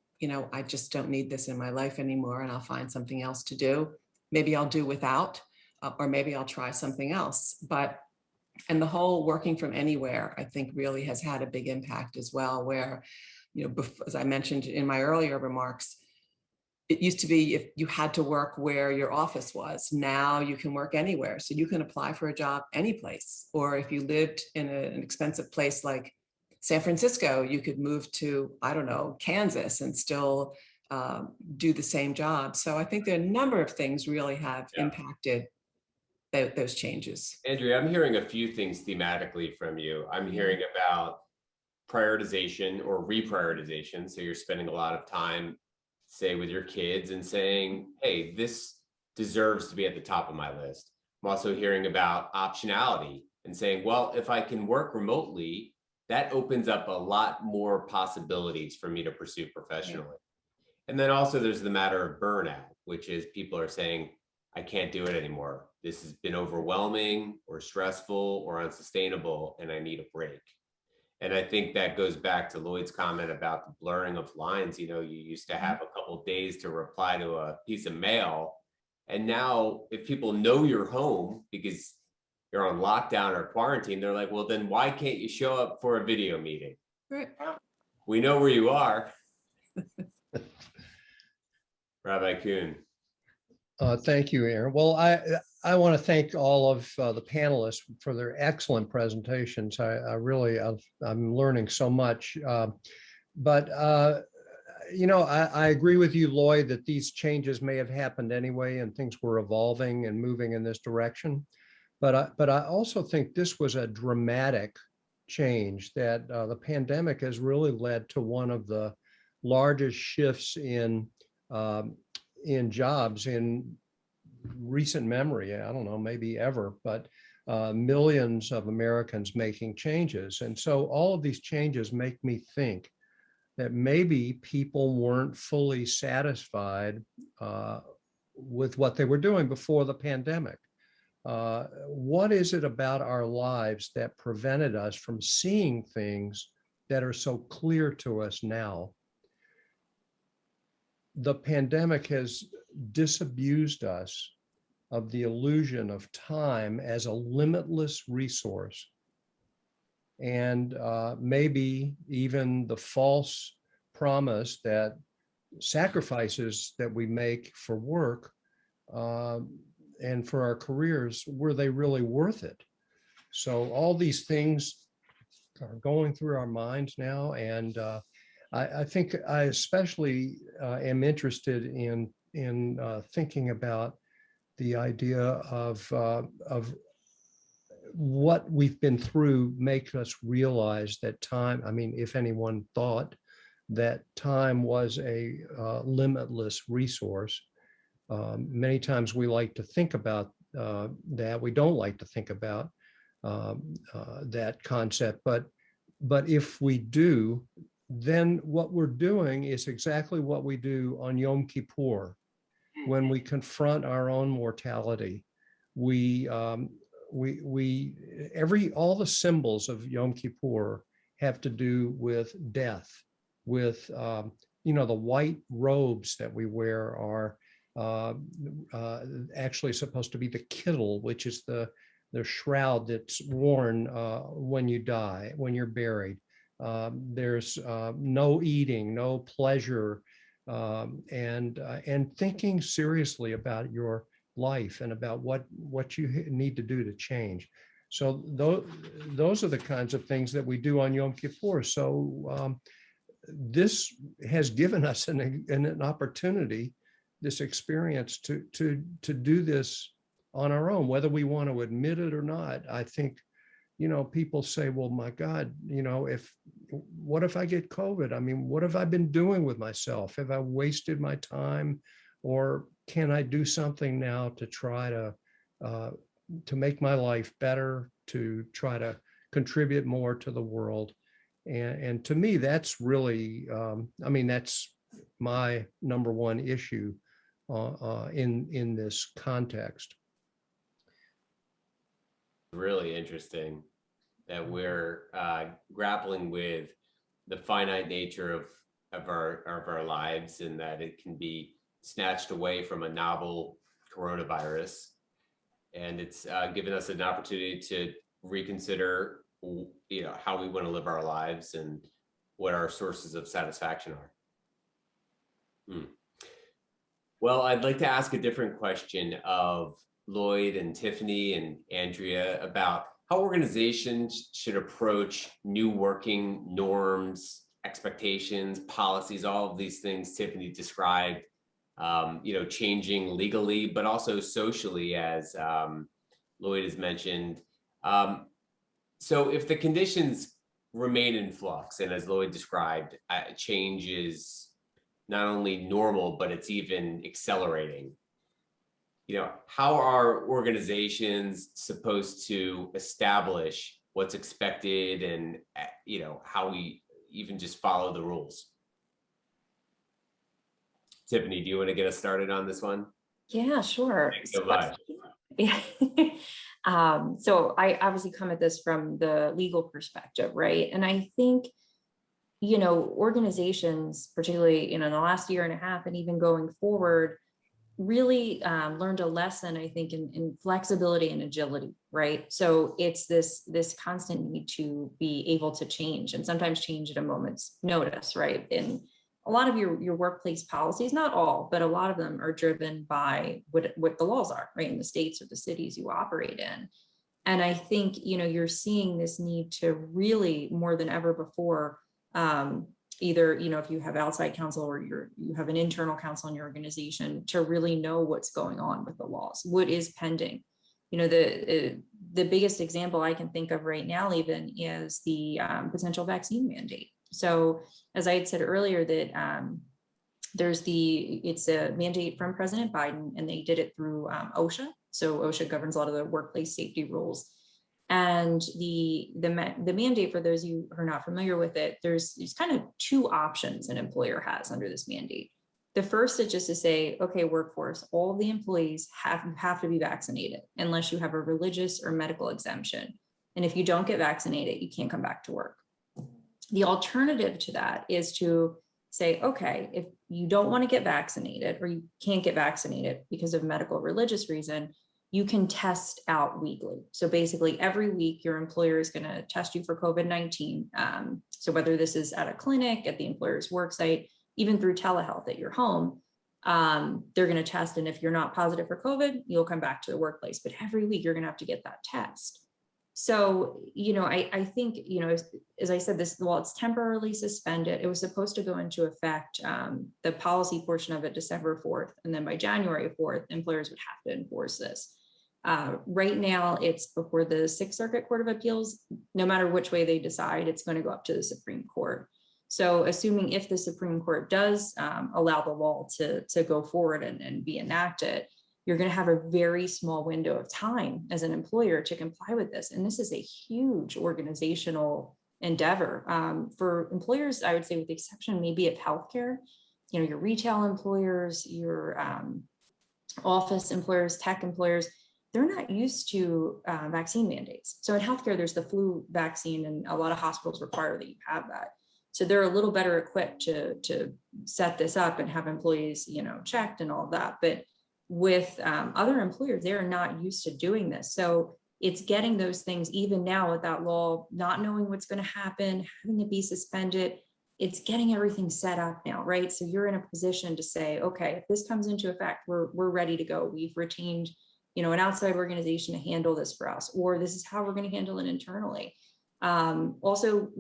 I just don't need this in my life anymore, and I'll find something else to do. Maybe I'll do without, or maybe I'll try something else. And the whole working from anywhere, I think, really has had a big impact as well, where, as I mentioned in my earlier remarks, it used to be if you had to work where your office was. Now you can work anywhere. So you can apply for a job any place. Or if you lived in an expensive place like San Francisco, you could move to, Kansas and still do the same job. So I think there are a number of things really have impacted those changes. Andrea, I'm hearing a few things thematically from you. I'm hearing about prioritization or reprioritization. So you're spending a lot of time, say, with your kids and saying, hey, this deserves to be at the top of my list. I'm also hearing about optionality and saying, well, if I can work remotely, that opens up a lot more possibilities for me to pursue professionally. Yeah. And then also there's the matter of burnout, which is people are saying, I can't do it anymore. This has been overwhelming or stressful or unsustainable, and I need a break. And I think that goes back to Lloyd's comment about the blurring of lines. You used to have a couple of days to reply to a piece of mail. And now if people know you're home because you're on lockdown or quarantine, they're like, well, then why can't you show up for a video meeting? Right. We know where you are. Rabbi Kuhn. Thank you, Aaron. Well, I want to thank all of the panelists for their excellent presentations. I'm learning so much. But I agree with you, Lloyd, that these changes may have happened anyway, and things were evolving and moving in this direction. But I also think this was a dramatic change, that the pandemic has really led to one of the largest shifts in jobs in recent memory. I don't know, maybe ever, but millions of Americans making changes. And so all of these changes make me think that maybe people weren't fully satisfied with what they were doing before the pandemic. What is it about our lives that prevented us from seeing things that are so clear to us now? The pandemic has disabused us of the illusion of time as a limitless resource, and maybe even the false promise that sacrifices that we make for work and for our careers, were they really worth it? So all these things are going through our minds now, and I think I especially am interested in thinking about the idea of what we've been through makes us realize that time, I mean, if anyone thought that time was a limitless resource, many times we like to think about that. We don't like to think about that concept, but if we do, then what we're doing is exactly what we do on Yom Kippur. When we confront our own mortality, all the symbols of Yom Kippur have to do with death, with the white robes that we wear are actually supposed to be the kittel, which is the shroud that's worn when you die, when you're buried. There's no eating, no pleasure, and thinking seriously about your life and about what you need to do to change. So those are the kinds of things that we do on Yom Kippur. So this has given us an opportunity, this experience to do this on our own, whether we want to admit it or not. I think, people say, well, my God, what if I get COVID? I mean, what have I been doing with myself? Have I wasted my time? Or can I do something now to try to make my life better, to try to contribute more to the world? And to me, that's really, that's my number one issue in this context. Really interesting that we're grappling with the finite nature of our lives, and that it can be snatched away from a novel coronavirus. And it's given us an opportunity to reconsider, how we want to live our lives and what our sources of satisfaction are. Well, I'd like to ask a different question of Lloyd and Tiffani and Andrea about how organizations should approach new working norms, expectations, policies, all of these things Tiffani described, changing legally, but also socially, as Lloyd has mentioned. So if the conditions remain in flux, and as Lloyd described, change is not only normal, but it's even accelerating. How are organizations supposed to establish what's expected, and, how we even just follow the rules? Tiffani, do you want to get us started on this one? Yeah, sure. Thanks so much. So I obviously come at this from the legal perspective, right? And I think, organizations, particularly, in the last year and a half and even going forward, really learned a lesson, I think, in flexibility and agility, right? So it's this constant need to be able to change, and sometimes change at a moment's notice, right? And a lot of your workplace policies, not all, but a lot of them are driven by what the laws are, right? In the states or the cities you operate in. And I think, you're seeing this need to really, more than ever before, either, if you have outside counsel or you have an internal counsel in your organization, to really know what's going on with the laws, what is pending. The the biggest example I can think of right now even is the potential vaccine mandate. So as I had said earlier, that it's a mandate from President Biden, and they did it through OSHA. So OSHA governs a lot of the workplace safety rules. And the mandate, for those of you who are not familiar with it, there's kind of two options an employer has under this mandate. The first is just to say, okay, workforce, all of the employees have to be vaccinated unless you have a religious or medical exemption. And if you don't get vaccinated, you can't come back to work. The alternative to that is to say, okay, if you don't want to get vaccinated or you can't get vaccinated because of medical or religious reason, you can test out weekly. So basically every week your employer is going to test you for COVID-19. So whether this is at a clinic, at the employer's work site, even through telehealth at your home, they're going to test. And if you're not positive for COVID, you'll come back to the workplace. But every week you're going to have to get that test. So, I think, as I said, while it's temporarily suspended, it was supposed to go into effect, the policy portion of it, December 4th. And then by January 4th, employers would have to enforce this. Right now, it's before the Sixth Circuit Court of Appeals. No matter which way they decide, it's going to go up to the Supreme Court. So assuming if the Supreme Court does allow the law to go forward and be enacted, you're going to have a very small window of time as an employer to comply with this. And this is a huge organizational endeavor for employers, I would say, with the exception maybe of healthcare, your retail employers, your office employers, tech employers, they're not used to vaccine mandates. So in healthcare, there's the flu vaccine, and a lot of hospitals require that you have that. So they're a little better equipped to set this up and have employees, checked and all of that. But with other employers, they're not used to doing this. So it's getting those things, even now with that law, not knowing what's going to happen, having it be suspended, it's getting everything set up now, right? So you're in a position to say, okay, if this comes into effect, we're ready to go. We've retained, an outside organization to handle this for us, or this is how we're going to handle it internally. Also,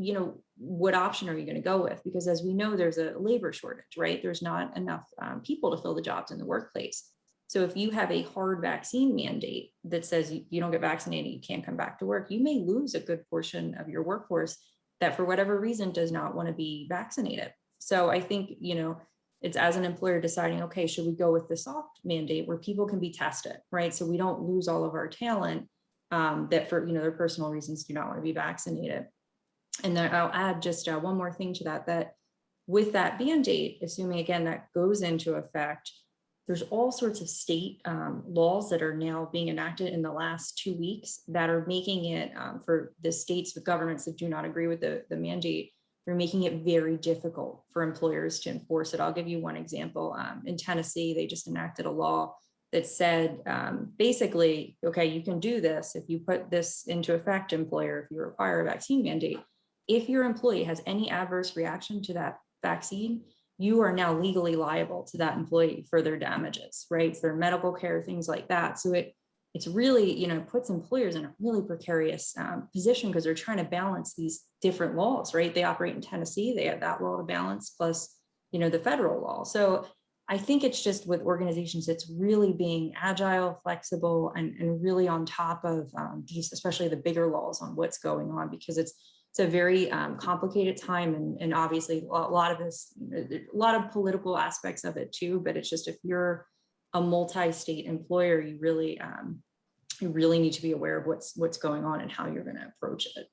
what option are you going to go with? Because as we know, there's a labor shortage, right? There's not enough people to fill the jobs in the workplace. So if you have a hard vaccine mandate that says you don't get vaccinated, you can't come back to work, you may lose a good portion of your workforce that for whatever reason does not want to be vaccinated. So I think, it's as an employer deciding, okay, should we go with the soft mandate where people can be tested, right? So we don't lose all of our talent that for, their personal reasons do not want to be vaccinated. And then I'll add just one more thing to that with that mandate, assuming again, that goes into effect, there's all sorts of state laws that are now being enacted in the last 2 weeks that are making it for the states with governments that do not agree with the mandate, they're making it very difficult for employers to enforce it. I'll give you one example. In Tennessee, they just enacted a law that said, basically, okay, you can do this if you put this into effect, employer, if you require a vaccine mandate. If your employee has any adverse reaction to that vaccine, you are now legally liable to that employee for their damages, right? For medical care, things like that. So it's really, puts employers in a really precarious position because they're trying to balance these different laws, right? They operate in Tennessee, they have that law to balance plus, the federal law. So I think it's just with organizations, it's really being agile, flexible, and really on top of these, especially the bigger laws on what's going on, because it's a very complicated time, and obviously a lot of political aspects of it too. But it's just, if you're a multi-state employer, you really need to be aware of what's going on and how you're going to approach it.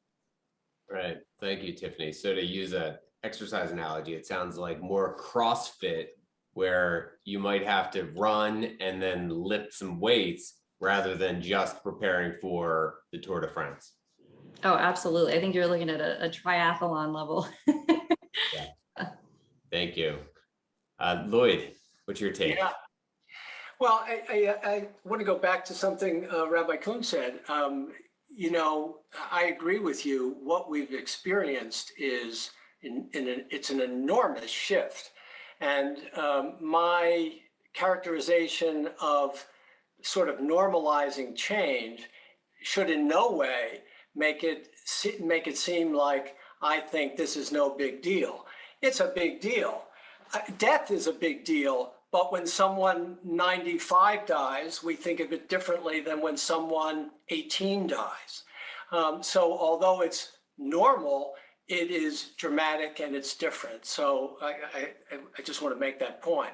Right. Thank you, Tiffany. So to use an exercise analogy, it sounds like more CrossFit, where you might have to run and then lift some weights rather than just preparing for the Tour de France. Oh, absolutely. I think you're looking at a triathlon level. Yeah. Thank you. Lloyd, what's your take? Yeah. Well, I want to go back to something Rabbi Kuhn said. I agree with you. What we've experienced is it's an enormous shift. And my characterization of sort of normalizing change should in no way make it seem like I think this is no big deal. It's a big deal. Death is a big deal, But when someone 95 dies, we think of it differently than when someone 18 dies. So although it's normal, it is dramatic and it's different. So I just want to make that point.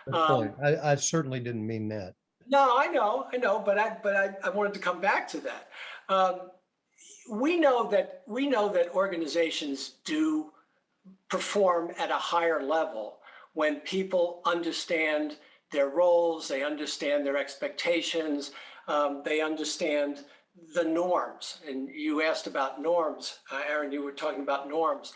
Good point. I certainly didn't mean that. No, I know, but I wanted to come back to that. We know that organizations do perform at a higher level when people understand their roles, they understand their expectations, they understand the norms. And you asked about norms, Aaron, you were talking about norms.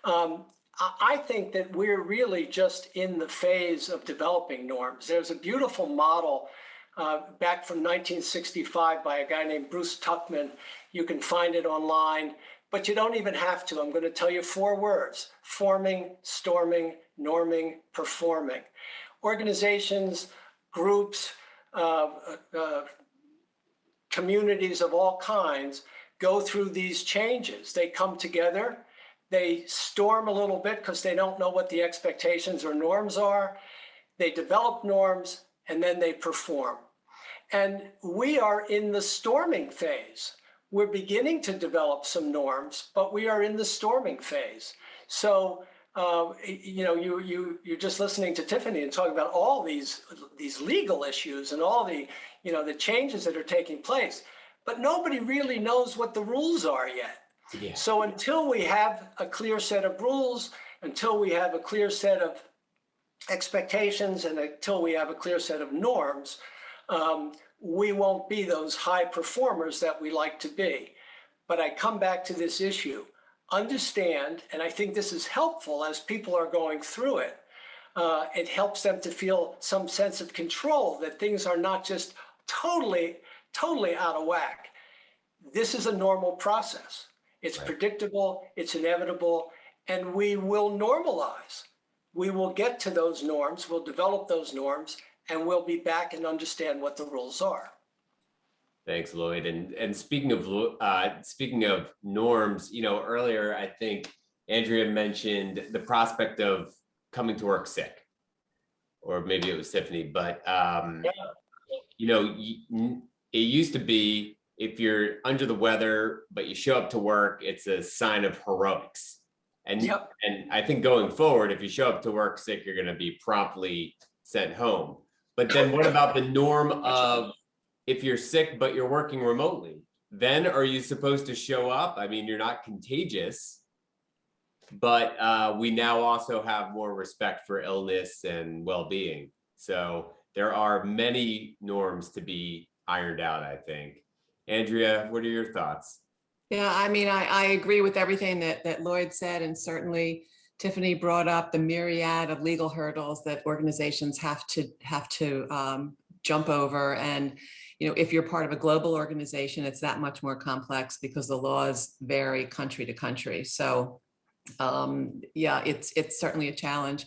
I think that we're really just in the phase of developing norms. There's a beautiful model back from 1965 by a guy named Bruce Tuckman. You can find it online, but you don't even have to. I'm going to tell you 4 words: forming, storming, norming, performing. Organizations, groups, communities of all kinds go through these changes. They come together, they storm a little bit because they don't know what the expectations or norms are. They develop norms and then they perform. And we are in the storming phase. We're beginning to develop some norms, but we are in the storming phase. So, you're just listening to Tiffani and talking about all these legal issues and all the changes that are taking place, but nobody really knows what the rules are yet. Yeah. So until we have a clear set of rules, until we have a clear set of expectations, and until we have a clear set of norms, we won't be those high performers that we like to be. But I come back to this issue. Understand, and I think this is helpful as people are going through it. It helps them to feel some sense of control, that things are not just totally out of whack. This is a normal process. It's right. Predictable, it's inevitable, and we will normalize. We will get to those norms, we'll develop those norms, and we'll be back and understand what the rules are. Thanks, Lloyd. And speaking of norms, earlier I think Andrea mentioned the prospect of coming to work sick, or maybe it was Tiffani, but it used to be if you're under the weather but you show up to work, it's a sign of heroics. And yep. And I think going forward, if you show up to work sick, you're going to be promptly sent home. But then what about the norm of if you're sick, but you're working remotely, then are you supposed to show up? I mean, you're not contagious, but we now also have more respect for illness and well-being. So there are many norms to be ironed out, I think. Andrea, what are your thoughts? Yeah, I mean, I agree with everything that Lloyd said, and certainly Tiffani brought up the myriad of legal hurdles that organizations have to jump over. And if you're part of a global organization, it's that much more complex because the laws vary country to country. So yeah, it's certainly a challenge.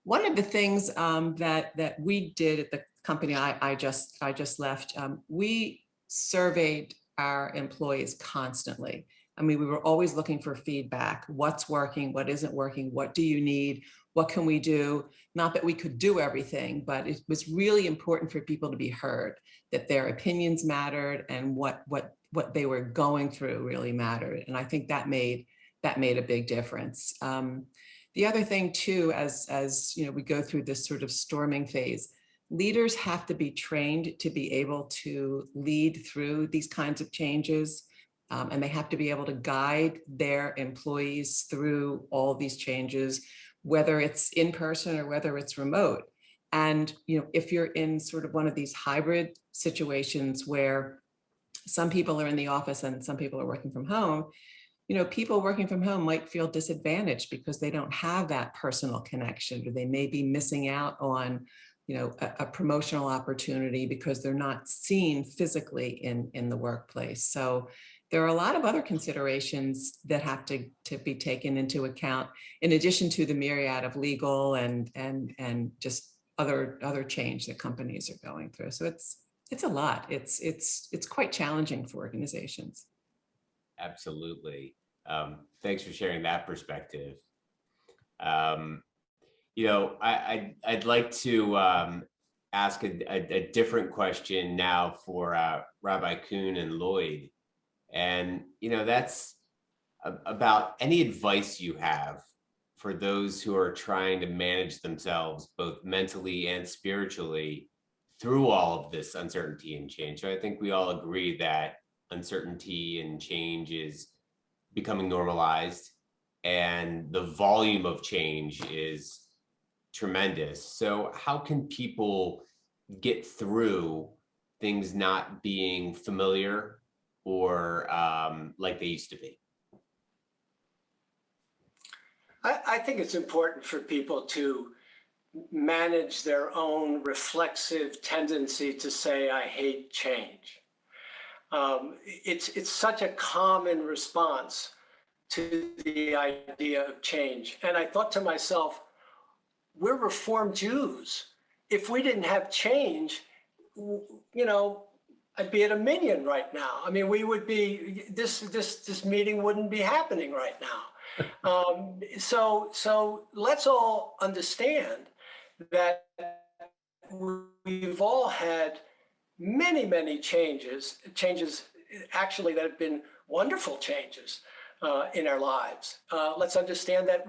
One of the things that we did at the company I just left, we surveyed our employees constantly. I mean, we were always looking for feedback. What's working? What isn't working? What do you need? What can we do? Not that we could do everything, but it was really important for people to be heard, that their opinions mattered and what they were going through really mattered. And I think that made a big difference. The other thing too, as we go through this sort of storming phase, leaders have to be trained to be able to lead through these kinds of changes. And they have to be able to guide their employees through all these changes, whether it's in person or whether it's remote. And if you're in sort of one of these hybrid situations where some people are in the office and some people are working from home, people working from home might feel disadvantaged because they don't have that personal connection, or they may be missing out on a promotional opportunity because they're not seen physically in the workplace. So there are a lot of other considerations that have to be taken into account, in addition to the myriad of legal and just other change that companies are going through. So it's a lot. It's quite challenging for organizations. Absolutely. Thanks for sharing that perspective. I'd like to ask a different question now for Rabbi Kuhn and Lloyd. And, that's about any advice you have for those who are trying to manage themselves both mentally and spiritually through all of this uncertainty and change. So I think we all agree that uncertainty and change is becoming normalized, and the volume of change is tremendous. So how can people get through things not being familiar or like they used to be? I think it's important for people to manage their own reflexive tendency to say, I hate change. It's such a common response to the idea of change. And I thought to myself, we're Reformed Jews. If we didn't have change, I'd be at a million right now. I mean, we would be, this meeting wouldn't be happening right now. So let's all understand that we've all had many changes actually that have been wonderful changes in our lives. Let's understand that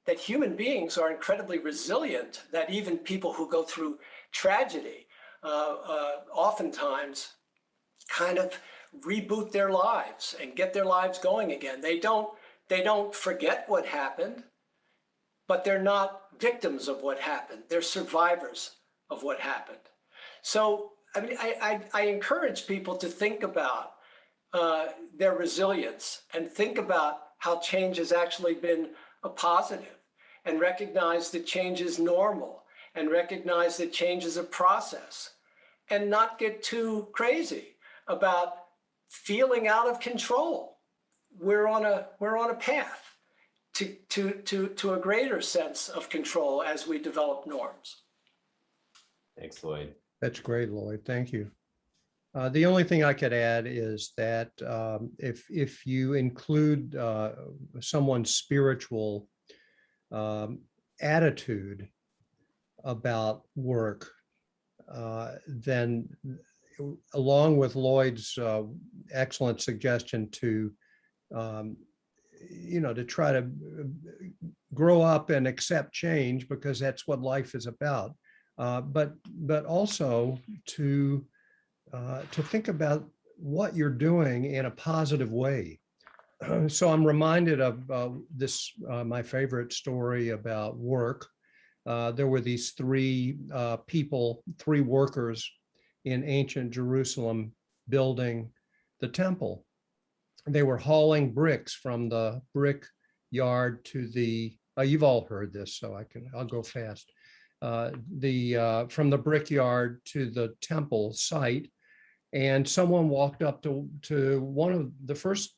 that human beings are incredibly resilient, that even people who go through tragedy oftentimes kind of reboot their lives and get their lives going again. They don't forget what happened, but they're not victims of what happened. They're survivors of what happened. So, I mean, I encourage people to think about their resilience and think about how change has actually been a positive, and recognize that change is normal, and recognize that change is a process, and not get too crazy about feeling out of control. We're on a path to a greater sense of control as we develop norms. Thanks, Lloyd. That's great, Lloyd. Thank you. The only thing I could add is that if you include someone's spiritual attitude about work, then along with Lloyd's excellent suggestion to try to grow up and accept change, because that's what life is about, but also to think about what you're doing in a positive way. So I'm reminded of this, my favorite story about work. There were these three workers in ancient Jerusalem building the temple. They were hauling bricks from the brick yard to the, you've all heard this, so I'll go fast. From the brickyard to the temple site, and someone walked up to one of the first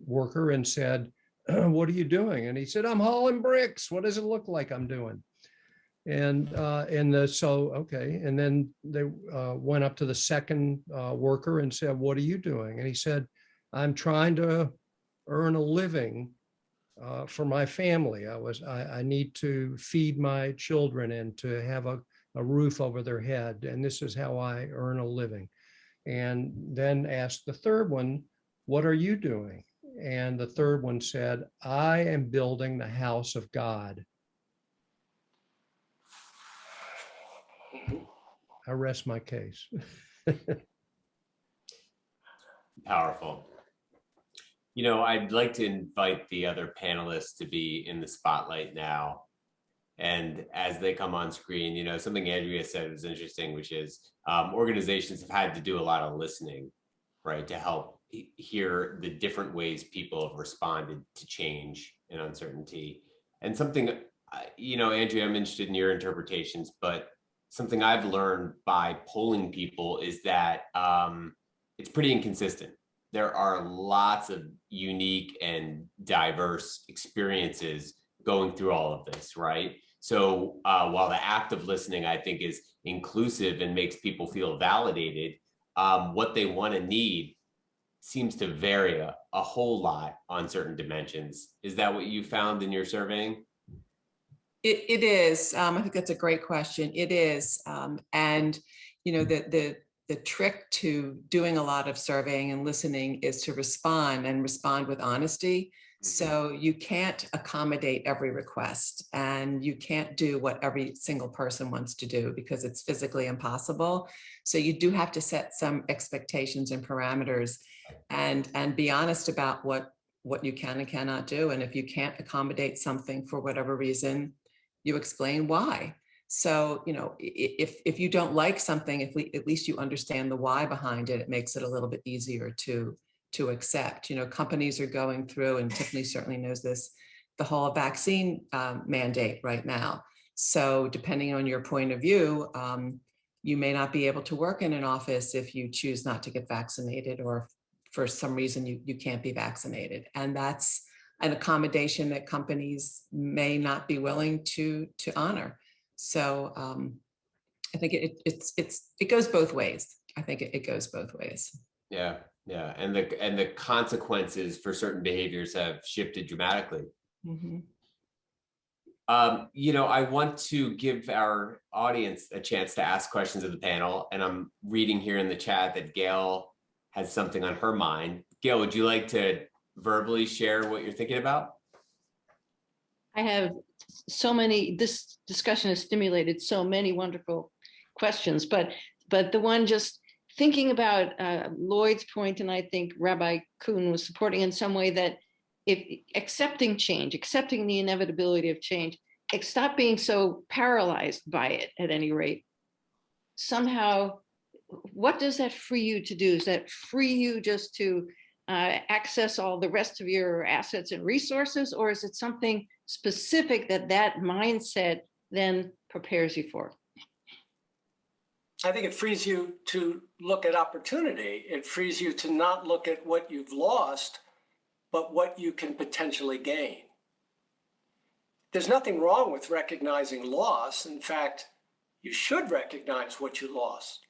worker and said, "What are you doing?" And he said, "I'm hauling bricks. What does it look like I'm doing?" Okay. And then they went up to the second worker and said, "What are you doing?" And he said, "I'm trying to earn a living for my family. I need to feed my children and to have a roof over their head. And this is how I earn a living." And then asked the third one, "What are you doing?" And the third one said, "I am building the house of God." I rest my case. Powerful. I'd like to invite the other panelists to be in the spotlight now. And as they come on screen, something Andrea said was interesting, which is organizations have had to do a lot of listening, right, to help hear the different ways people have responded to change and uncertainty. And something, Andrea, I'm interested in your interpretations, but something I've learned by polling people is that it's pretty inconsistent. There are lots of unique and diverse experiences going through all of this, right? So while the act of listening, I think, is inclusive and makes people feel validated, what they want and need seems to vary a whole lot on certain dimensions. Is that what you found in your surveying? It is. I think that's a great question. It is. And, you know, the trick to doing a lot of surveying and listening is to respond and respond with honesty. So you can't accommodate every request, and you can't do what every single person wants to do because it's physically impossible. So you do have to set some expectations and parameters and be honest about what you can and cannot do. And if you can't accommodate something for whatever reason, you explain why. So, you know, if you don't like something, at least you understand the why behind it, it makes it a little bit easier to accept. You know, companies are going through, and Tiffani certainly knows this, the whole vaccine mandate right now. So depending on your point of view, you may not be able to work in an office if you choose not to get vaccinated, or for some reason you can't be vaccinated. And that's an accommodation that companies may not be willing to honor. So I think it goes both ways. I think it goes both ways. Yeah, yeah, and the consequences for certain behaviors have shifted dramatically. Mm-hmm. You know, I want to give our audience a chance to ask questions of the panel, and I'm reading here in the chat that Gail has something on her mind. Gail, would you like to verbally share what you're thinking about? I have so many, this discussion has stimulated so many wonderful questions, but the one just thinking about Lloyd's point, and I think Rabbi Kuhn was supporting in some way, that if accepting change, accepting the inevitability of change, stop being so paralyzed by it at any rate. Somehow, what does that free you to do? Does that free you just to access all the rest of your assets and resources, or is it something specific that mindset then prepares you for? I think it frees you to look at opportunity. It frees you to not look at what you've lost, but what you can potentially gain. There's nothing wrong with recognizing loss. In fact, you should recognize what you lost,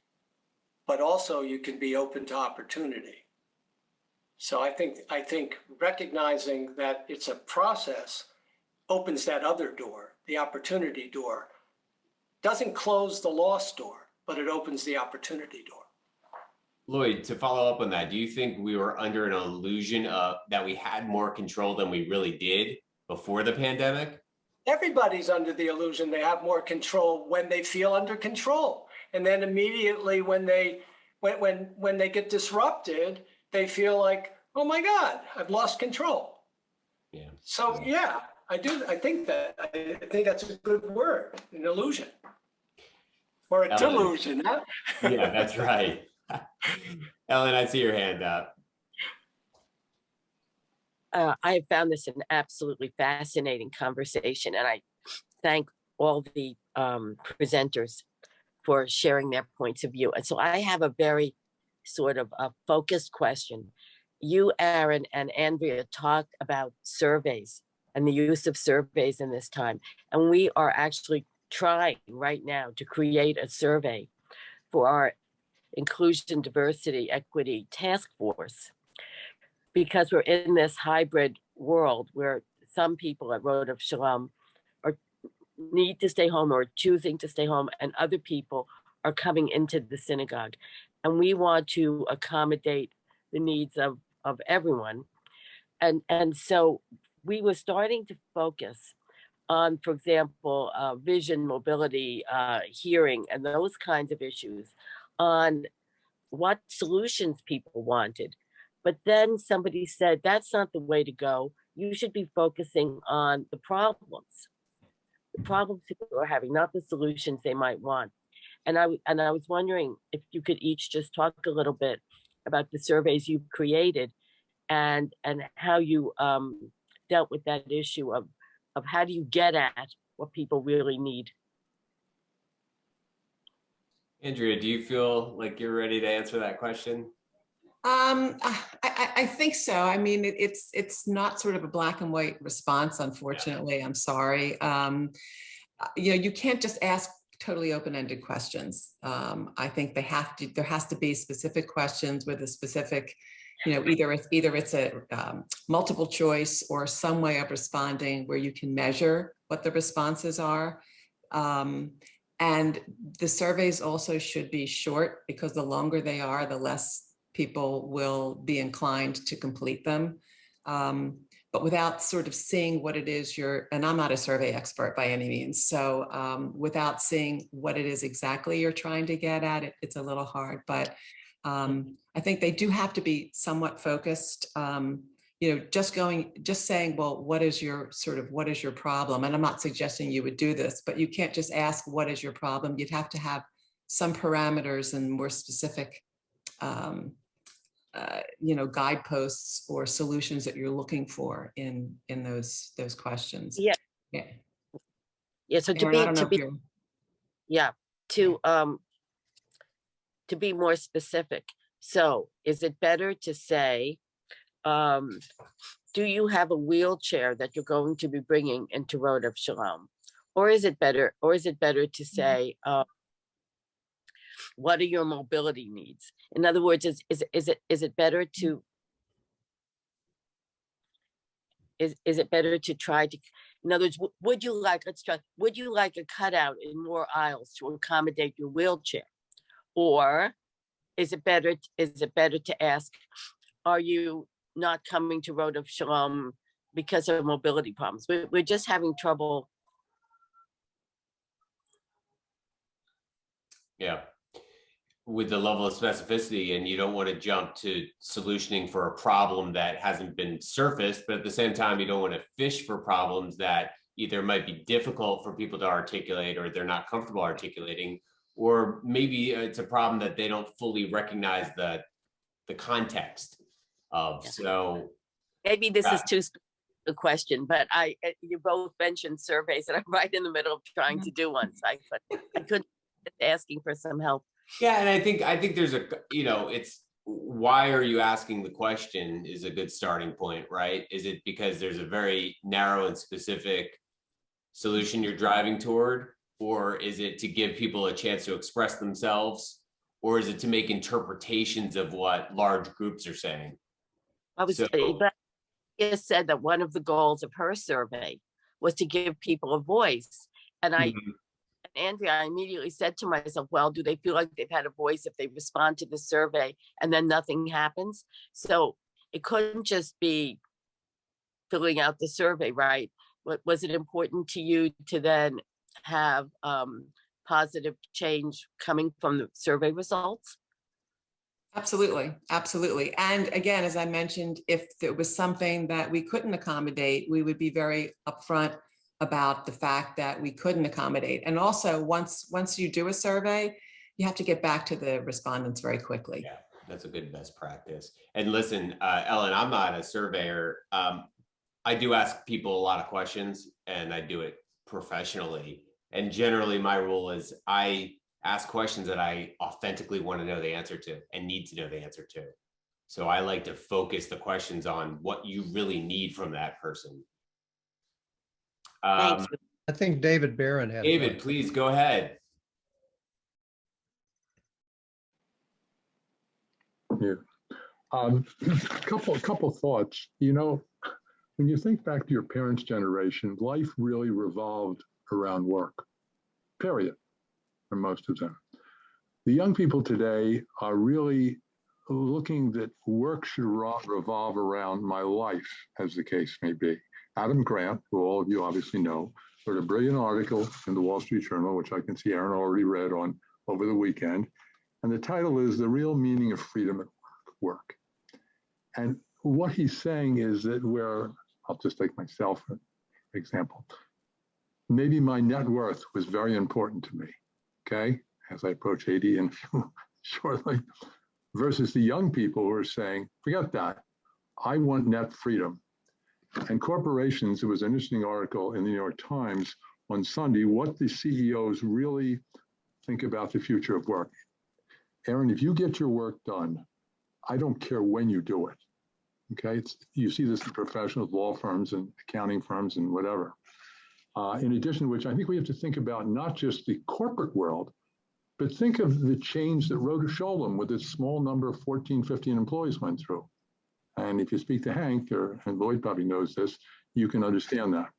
but also you can be open to opportunity. So I think recognizing that it's a process opens that other door, the opportunity door. Doesn't close the loss door, but it opens the opportunity door. Lloyd, to follow up on that, do you think we were under an illusion of that we had more control than we really did before the pandemic? Everybody's under the illusion they have more control when they feel under control. And then immediately when they get disrupted, they feel like, oh my God, I've lost control. Yeah. So yeah, I think that's a good word, an illusion. Or a delusion, huh? Yeah, that's right. Ellen, I see your hand up. I have found this an absolutely fascinating conversation, and I thank all the presenters for sharing their points of view. And so I have a very sort of a focused question. You, Aaron, and Andrea talked about surveys and the use of surveys in this time. And we are actually trying right now to create a survey for our Inclusion, Diversity, Equity Task Force, because we're in this hybrid world where some people at Road of Shalom need to stay home or choosing to stay home, and other people are coming into the synagogue. And we want to accommodate the needs of everyone. And so we were starting to focus on, for example, vision, mobility, hearing, and those kinds of issues, on what solutions people wanted. But then somebody said, that's not the way to go. You should be focusing on the problems people are having, not the solutions they might want. And I was wondering if you could each just talk a little bit about the surveys you've created and how you dealt with that issue of how do you get at what people really need. Andrea, do you feel like you're ready to answer that question? I think so. I mean, it's not sort of a black and white response, unfortunately. Yeah. I'm sorry. You know, you can't just ask totally open-ended questions. I think there has to be specific questions with a specific either it's a multiple choice or some way of responding where you can measure what the responses are. And the surveys also should be short, because the longer they are, the less people will be inclined to complete them. But without sort of seeing what it is and I'm not a survey expert by any means, so without seeing what it is exactly you're trying to get at, it's a little hard. But I think they do have to be somewhat focused. Just saying, well, what is your problem? And I'm not suggesting you would do this, but you can't just ask, what is your problem? You'd have to have some parameters and more specific, guideposts or solutions that you're looking for in those questions. Yeah. Yeah. Yeah. So to be more specific. So is it better to say, do you have a wheelchair that you're going to be bringing into Road of Shalom? Or is it better to say, what are your mobility needs? In other words, is it better to try to, in other words, would you like a cutout in more aisles to accommodate your wheelchair? Or is it better to ask, are you not coming to Road of Shalom because of mobility problems? We're just having trouble. Yeah. With the level of specificity, and you don't want to jump to solutioning for a problem that hasn't been surfaced, but at the same time, you don't want to fish for problems that either might be difficult for people to articulate, or they're not comfortable articulating, or maybe it's a problem that they don't fully recognize the context of. So maybe this is too a question, but you both mentioned surveys, and I'm right in the middle of trying to do one, so I couldn't asking for some help. Yeah, and I think there's it's why are you asking the question is a good starting point, right? Is it because there's a very narrow and specific solution you're driving toward, or is it to give people a chance to express themselves, or is it to make interpretations of what large groups are saying? But you said that one of the goals of her survey was to give people a voice, and Andrea, I immediately said to myself, well, do they feel like they've had a voice if they respond to the survey and then nothing happens? So it couldn't just be filling out the survey, right? Was it important to you to then have positive change coming from the survey results? Absolutely. Absolutely. And again, as I mentioned, if there was something that we couldn't accommodate, we would be very upfront about the fact that we couldn't accommodate. And also, once you do a survey, you have to get back to the respondents very quickly. Yeah, that's a good best practice. And listen, Ellen, I'm not a surveyor. I do ask people a lot of questions, and I do it professionally. And generally my rule is I ask questions that I authentically want to know the answer to and need to know the answer to. So I like to focus the questions on what you really need from that person. I think David Barron had. David, please go ahead. Yeah. Couple thoughts. When you think back to your parents' generation, life really revolved around work, period, for most of them. The young people today are really looking that work should revolve around my life, as the case may be. Adam Grant, who all of you obviously know, wrote a brilliant article in the Wall Street Journal, which I can see Aaron already read on over the weekend. And the title is The Real Meaning of Freedom at Work. And what he's saying is that I'll just take myself for example. Maybe my net worth was very important to me, okay, as I approach 80 and shortly, versus the young people who are saying, forget that, I want net freedom. And corporations, there was an interesting article in the New York Times on Sunday, what the CEOs really think about the future of work. Aaron, if you get your work done, I don't care when you do it. Okay, you see this in professionals, law firms and accounting firms and whatever. In addition to which, I think we have to think about not just the corporate world, but think of the change that Road of Shalom with its small number of 14, 15 employees went through. And if you speak to Hank, and Lloyd probably knows this, you can understand that.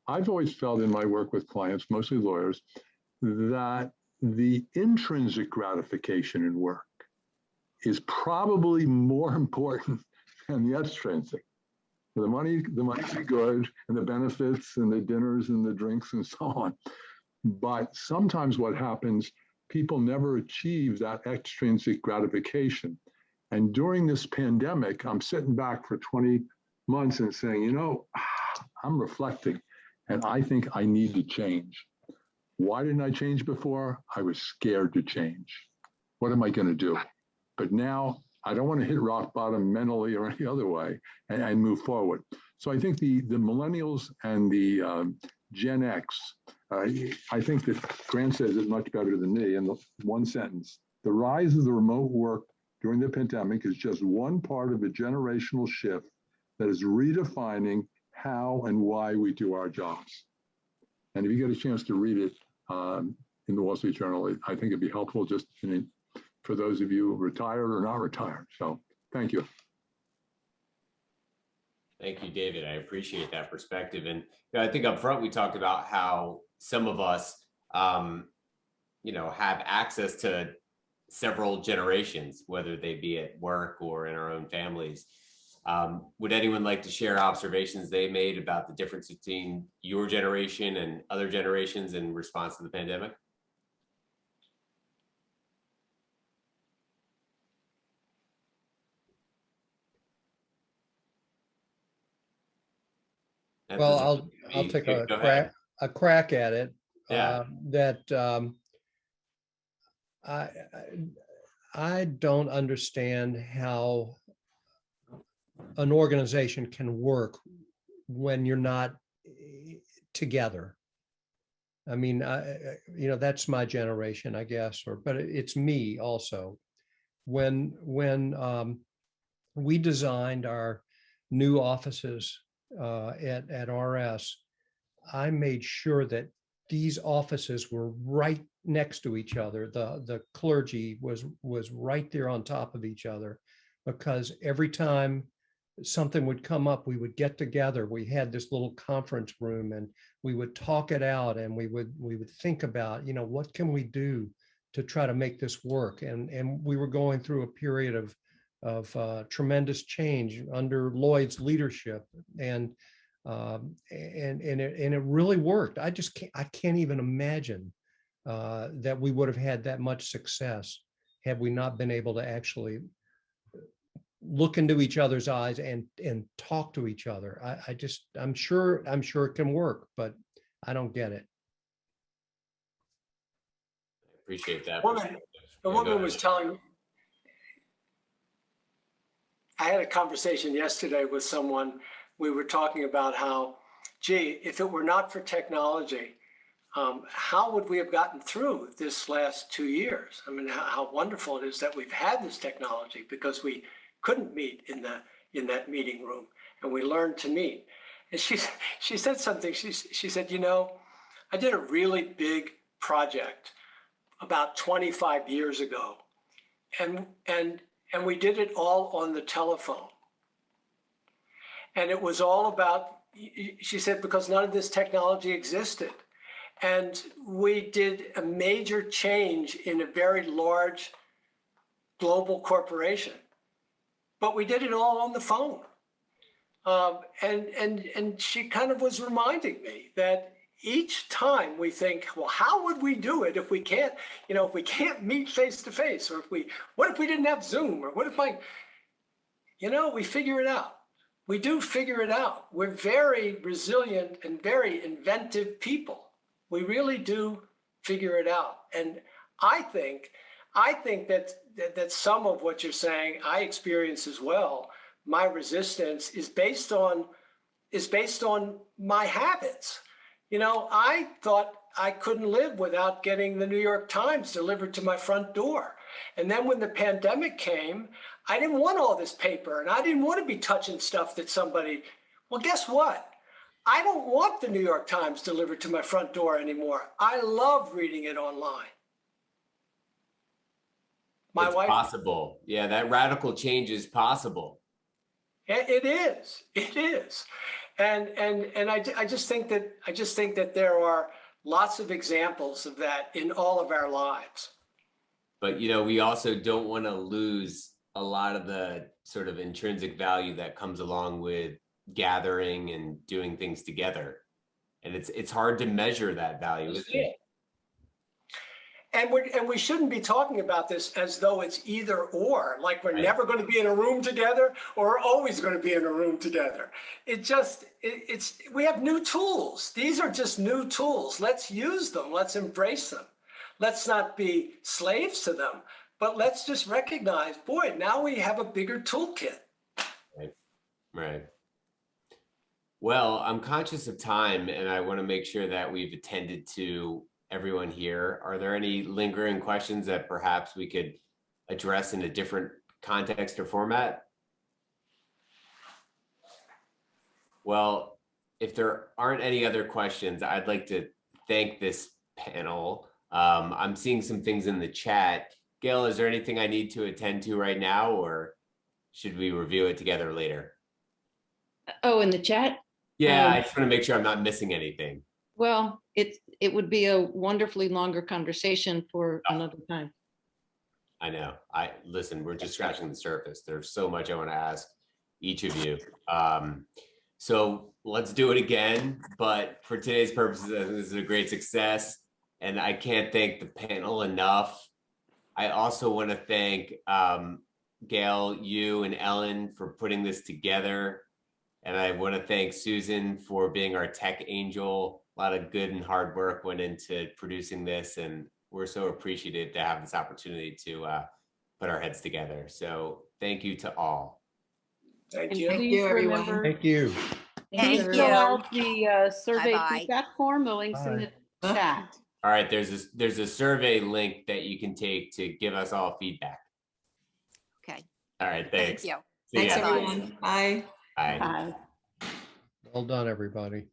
I've always felt in my work with clients, mostly lawyers, that the intrinsic gratification in work is probably more important than the extrinsic. The money be good, and the benefits and the dinners and the drinks and so on. But sometimes what happens, people never achieve that extrinsic gratification. And during this pandemic, I'm sitting back for 20 months and saying, you know, I'm reflecting, and I think I need to change. Why didn't I change before? I was scared to change. What am I going to do? But now I don't want to hit rock bottom mentally or any other way and move forward. So I think the millennials and the Gen X, I think that Grant says it much better than me in the one sentence. The rise of the remote work during the pandemic is just one part of a generational shift that is redefining how and why we do our jobs. And if you get a chance to read it in the Wall Street Journal, I think it'd be helpful just for those of you retired or not retired. So thank you. Thank you, David. I appreciate that perspective. And I think up front, we talked about how some of us, have access to several generations, whether they be at work or in our own families. Would anyone like to share observations they made about the difference between your generation and other generations in response to the pandemic? Well, I'll take a crack at it. Yeah. I don't understand how an organization can work when you're not together. I mean, that's my generation, I guess, but it's me also. When we designed our new offices at RS, I made sure that these offices were right next to each other. The clergy was right there on top of each other, because every time something would come up, we would get together. We had this little conference room, and we would talk it out, and we would think about, what can we do to try to make this work? And we were going through a period of tremendous change under Lloyd's leadership, and it really worked. I can't even imagine that we would have had that much success had we not been able to actually look into each other's eyes and talk to each other. I'm sure it can work, but I don't get it. I appreciate that. The woman was telling, I had a conversation yesterday with someone. We were talking about how, gee, if it were not for technology, how would we have gotten through this last 2 years? I mean, how wonderful it is that we've had this technology, because we couldn't meet in that meeting room, and we learned to meet. And she said something. She said, I did a really big project about 25 years ago, and we did it all on the telephone. And it was all about, she said, because none of this technology existed. And we did a major change in a very large global corporation, but we did it all on the phone. And she kind of was reminding me that each time we think, well, how would we do it if we can't, if we can't meet face to face, or what if we didn't have Zoom, or what if we figure it out. We do figure it out. We're very resilient and very inventive people. We really do figure it out. And I think that some of what you're saying, I experience as well. My resistance is based on my habits. I thought I couldn't live without getting the New York Times delivered to my front door. And then when the pandemic came, I didn't want all this paper, and I didn't want to be touching stuff that well, guess what? I don't want the New York Times delivered to my front door anymore. I love reading it online. It's possible. Yeah, that radical change is possible. It is. It is. And I just think that there are lots of examples of that in all of our lives. But, you know, we also don't want to lose a lot of the sort of intrinsic value that comes along with gathering and doing things together. And it's hard to measure that value, isn't it? And we shouldn't be talking about this as though it's either or, like we're never going to be in a room together or we're always going to be in a room together. We have new tools. These are just new tools. Let's use them. Let's embrace them. Let's not be slaves to them, but let's just recognize, boy, now we have a bigger toolkit. Right. Right. Well, I'm conscious of time and I want to make sure that we've attended to everyone here. Are there any lingering questions that perhaps we could address in a different context or format? Well, if there aren't any other questions, I'd like to thank this panel. I'm seeing some things in the chat. Gail, is there anything I need to attend to right now, or should we review it together later? Oh, in the chat? Yeah, I just want to make sure I'm not missing anything. Well, it would be a wonderfully longer conversation for another time. I know. Listen, we're just scratching the surface. There's so much I want to ask each of you. So let's do it again. But for today's purposes, this is a great success. And I can't thank the panel enough. I also want to thank Gail, you and Ellen for putting this together. And I want to thank Susan for being our tech angel. A lot of good and hard work went into producing this, and we're so appreciative to have this opportunity to put our heads together. So thank you to all. Thank And you. thank you, everyone. Thank you. Please Thank fill you. out the survey Bye-bye. feedback form, the link's in the chat. All right, there's a survey link that you can take to give us all feedback. Okay. All right, thanks. Thank you. See Thanks, ya. everyone. Bye. Bye. Bye. Well done, everybody.